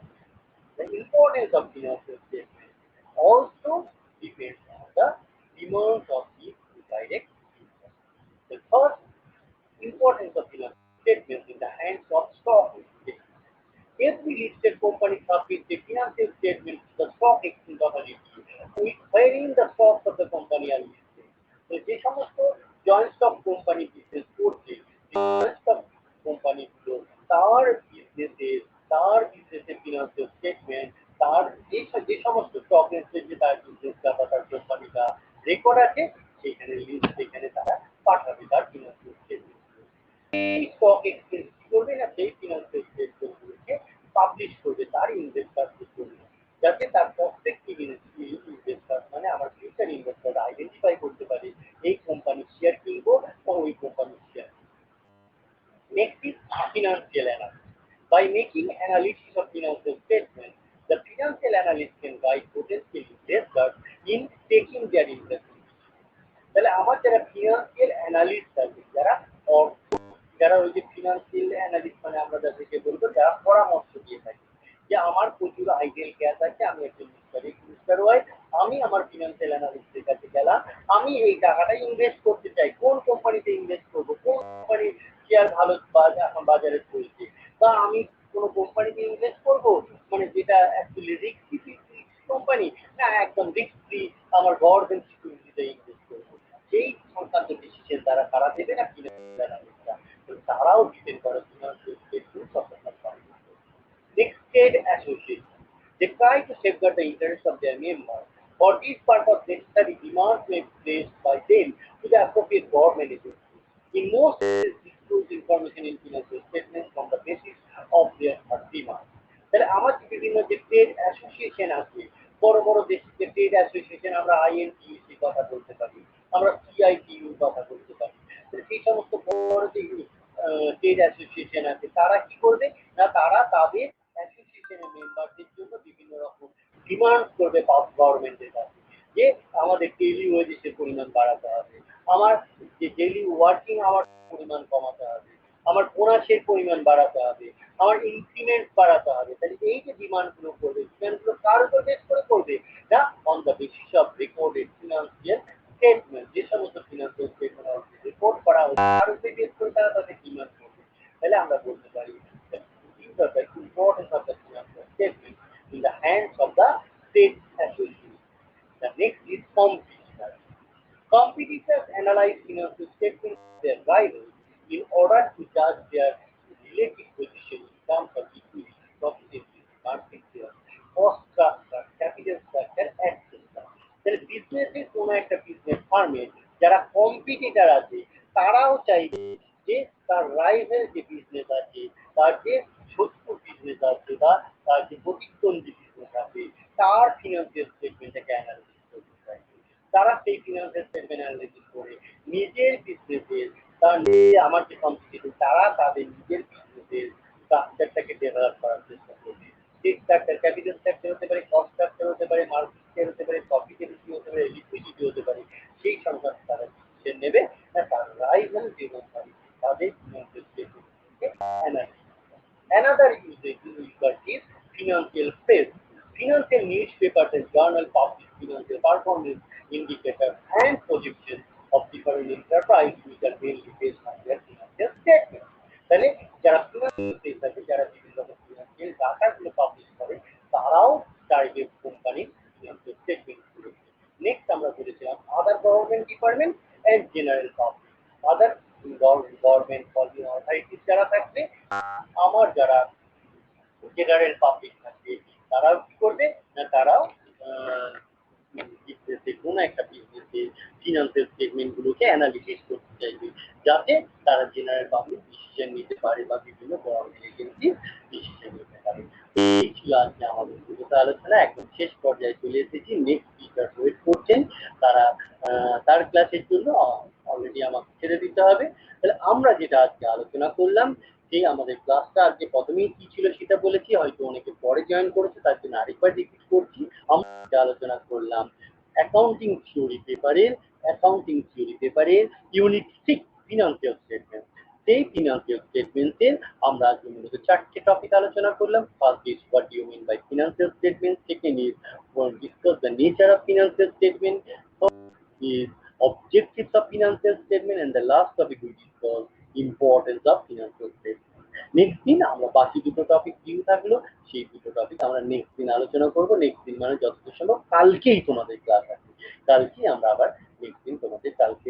The importance of financial statement also depends on the demands of these indirect users. The first importance of financial statements in the hands of stock exchange. Every listed company submits a financial statement to the stock exchange authority with wherein the stocks of the company are listed. So, যে সমস্ত joint stock company business করছে, joint stock কোম্পানিগুলো তার বিজনেসের financial statement, তার যে সমস্ত stock এক্সচেঞ্জে তার বিজনেসটা বা তার কোম্পানিটা রেকর্ড আছে সেখানে লিস্ট, সেখানে তারা পাঠাবে তার ফিনান্সিয়াল স্টেটমেন্ট। এই স্টক এক্সচেঞ্জ কি করবে না, সেই ফিনান্সিয়াল স্টেটমেন্টগুলোকে পাবলিশ করবে তার ইনভেস্টারদের জন্য, যাতে তার প্রসপেক্টিভ ইনভেস্টার মানে আমার ফিউচার ইনভেস্টার আইডেন্টিফাই করতে পারে এই কোম্পানির শেয়ার কিনবো বা ওই কোম্পানির share. Next is financial analysis. By making analysis of financial statements, the financial analyst can guide potential investors in taking their investment. তাহলে আমার যারা ফিনান্সিয়াল অ্যানালিস্ট আছে, যারা যারা ওই যে ফিনান্সিয়াল অ্যানালিস্ট মানে আমরা যাদেরকে বলবো যারা পরামর্শ দিয়ে থাকি যে আমার প্রচুর আইডিয়াল ক্যাশ আছে, আমি একজন ইনভেস্টর হয়, আমি আমার ফিনান্সিয়াল অ্যানালিস্টের কাছে গেলাম, আমি এই টাকাটা ইনভেস্ট করতে চাই, কোন কোম্পানিতে ইনভেস্ট করবো, কোন কোম্পানির শেয়ার ভালো এখন বাজারে চলছে, বা আমি কোনো কোম্পানিতে ইনভেস্ট করবো মানে যেটা অ্যাকচুয়ালি রিস্কি কোম্পানি না একদম রিস্ক ফ্রি আমার গভর্নমেন্ট সিকিউরিটিতে ইনভেস্ট করবো, সেই সংক্রান্ত ডিসিশন তারা কারা দেবে না ফিনান্সিয়াল, তারাও ডিপেন্ড করে financial statements of the company. Next, trade associates. They try to safeguard the interests of their members. For this purpose, necessary demands may be placed by them to the appropriate government agencies. In most cases, disclose information in financial statements from the basis of their demands. তাহলে আমার বিভিন্ন যে trade association আছে, বড় বড় দেশের যে trade association, আমরা আইএনটিইউসি কথা বলতে পারি, আমরা সিআইটিইউ কথা বলতে পারি, সেই সমস্ত বড় যে ট্রেড অ্যাসোসিয়েশন আছে তারা কি করবে না তারা তাদের অ্যাসোসিয়েশনের মেম্বারদের জন্য বিভিন্ন রকম ডিমান্ড করবে গভর্নমেন্টের কাছে যে আমাদের ডেইলি ওয়েজেসের পরিমাণ বাড়াতে হবে, আমার যে ডেইলি ওয়ার্কিং আওয়ার পরিমাণ কমাতে হবে, আমার বোনাসের পরিমাণ বাড়াতে হবে, আমার ইনক্রিমেন্ট বাড়াতে হবে। তাহলে এই যে ডিমান্ডগুলো করবে, ডিমান্ডগুলো কার উপর বেস করে করবে না on the basis of recorded financial statement, যে সমস্ত ফিনান্সিয়াল স্টেটমেন্ট রিপোর্ট করা হচ্ছে তার উপরে বেস করে তারা তাদের ডিমান্ড করবে। তাহলে আমরা বলতে পারি the importance of the financial statement in the hands of the state association. The next is competitors. Competitors analyze financial statements of their rivals in order to judge their relative position in terms of equity, profitability, market share, cost structure, capital structure, etc. তাহলে বিজনেসের কোনো একটা business ফার্মে যারা competitor আছে তারাও চাইবে যে তার রাইভেল যে বিজনেস আছে, তার যে শত্রু বিজনেস আছে বা তার যে প্রতিদ্বন্দ্বী বিজনেস আছে তার ফিনান্সিয়াল স্টেটমেন্টটাকে অ্যানালিসিস করতে চাইবে। তারা সেই ফিনান্সিয়াল স্টেটমেন্ট অ্যানালিসিস করে নিজের বিজনেসের তার আমার যে কম্পিটিটর তারা তাদের নিজের বিজনেসের স্ট্রাকচারটাকে ডেভেলপ করার চেষ্টা করবে। সেই স্ট্রাকচার ক্যাপিটাল স্ট্রাকচার হতে পারে, কস্ট স্ট্রাকচার হতে পারে, মার্কেট শেয়ার হতে পারে, প্রফিটেবিলিটি হতে পারে, লিকুইডিটি হতে পারে, সেই সংক্রান্ত তারা ডিসিশন নেবে না তার রাইভাল যে কোম্পানি তাদের ফিনান্সিয়াল স্টেটমেন্টকে analysis. Another user is financial press. Financial newspapers and journal publish financial performance indicators and projections of different enterprise which are mainly based on their financial statements. তাহলে যারা financial press আছে, যারা বিভিন্ন রকম financial ডাটাগুলো publish করে তারাও target কোম্পানির ফিনান্সিয়াল স্টেটমেন্ট করেছে। নেক্সট আমরা বলেছিলাম আদার government department and general public. Other government authorities যারা থাকবে, আমার যারা জেনারেল পাবলিক থাকবে তারাও কি করবে না তারাও বিজনেসে কোনো একটা বিজনেসে ফিনান্সিয়াল স্টেটমেন্ট গুলোকে অ্যানালিসিস করতে চাইবে যাতে তারা জেনারেল পাবলিক ডিসিশন নিতে পারে বা বিভিন্ন গভর্নমেন্ট এজেন্সি ডিসিশন নিতে পারে। এই ছিল আজকে আমাদের পুরোটা আলোচনা, একদম শেষ পর্যায়ে চলে এসেছি। নেক্সট স্পিকার ওয়েট করছেন, তারা তার ক্লাসের জন্য অলরেডি আমাকে ছেড়ে দিতে হবে। তাহলে আমরা যেটা আজকে আলোচনা করলাম সেই আমাদের ক্লাসটা আজকে প্রথমেই কি ছিল সেটা বলেছি, হয়তো অনেকে পরে জয়েন করেছে তার জন্য আরেকবার রিপিট করছি। আমরা আলোচনা করলাম অ্যাকাউন্টিং থিওরি পেপারের ইউনিট 6 ফিনান্সিয়াল স্টেটমেন্ট। সেই ফিনান্সিয়াল স্টেটমেন্টের আমরা আজকে মূলত 4টে টপিক আলোচনা করলাম। First is what you mean by financial statement, second is discuss the nature of financial statement, is objectives of financial statement, and the last topic we discuss importance of financial statement. Next দিন আমরা বাকি দুটো topic due থাকলো, সেই দুটো topic আমরা next দিন আলোচনা করব। নেক্সট দিন মানে যতটা সম্ভব কালকেই তোমাদের ক্লাস আছে, কালকেই আমরা আবার নেক্সট দিন তোমাদের কালকে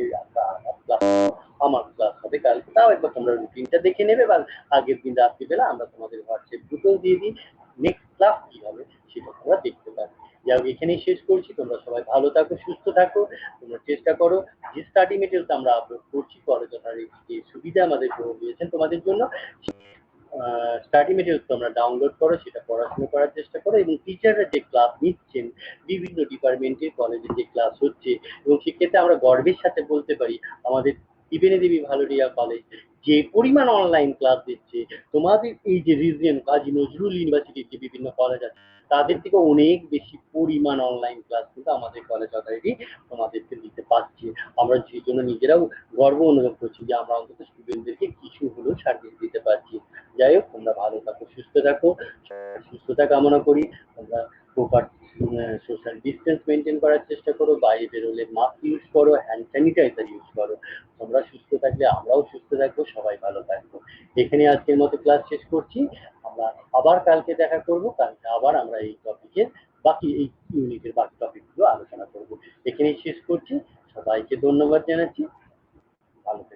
আমার ক্লাস হবে কালকে। তাও একবার তোমরা রুটিনটা দেখে নেবে বা আগের দিন রাত্রিবেলা আমরা তোমাদের হোয়াটসঅ্যাপ গ্রুপেও দিয়ে দিই, নেক্সট ক্লাস কি হবে সেটা তোমরা দেখতে পাবে। যাই হোক এখানেই শেষ করছি, তোমরা সবাই ভালো থাকো, সুস্থ থাকো। তোমরা চেষ্টা করো যে স্টাডি মেটেরিয়ালস আমরা আপলোড করছি, পড়াশোনার যে সুবিধা আমাদের দিয়েছেন তোমাদের জন্য, স্টাডি মেটেরিয়ালস তোমরা ডাউনলোড করো, সেটা পড়াশোনা করার চেষ্টা করো এবং টিচাররা যে ক্লাস নিচ্ছেন বিভিন্ন ডিপার্টমেন্টের কলেজে যে ক্লাস হচ্ছে, এবং সেক্ষেত্রে আমরা গর্বের সাথে বলতে পারি আমাদের ত্রিবেণী দেবী ভালোরিয়া কলেজ যে পরিমাণ অনলাইন ক্লাস দিচ্ছে, তোমাদের এই যে রিজিয়ন কাজী নজরুল ইউনিভার্সিটির যে বিভিন্ন কলেজ আছে তাদের থেকে অনেক বেশি পরিমাণ অনলাইন ক্লাস কিন্তু আমাদের কলেজ অলরেডি তোমাদেরকে দিতে পারছি। আমরা সেই জন্য নিজেরাও গর্ব অনুভব করছি যে আমরা অন্তত স্টুডেন্টদেরকে কিছু হলেও সার্ভিস দিতে পারছি। যাই হোক, তোমরা ভালো থাকো, সুস্থ থাকো, সুস্থতা কামনা করি। তোমরা প্রপার সোশ্যাল ডিস্টেন্স মেনটেন করার চেষ্টা করো, বাইরে বেরোলে মাস্ক ইউজ করো, হ্যান্ড স্যানিটাইজার ইউজ করো। তোমরা সুস্থ থাকলে আমরাও সুস্থ থাকবো, সবাই ভালো থাকবো। এখানে আজকের মতো ক্লাস শেষ করছি। আমরা আবার কালকে দেখা করব, কালকে আবার আমরা এই টপিকের বাকি এই ইউনিটের বাকি টপিকগুলো আলোচনা করব। এখানেই শেষ করছি। সবাইকে ধন্যবাদ জানাচ্ছি। ভালো থাকবেন।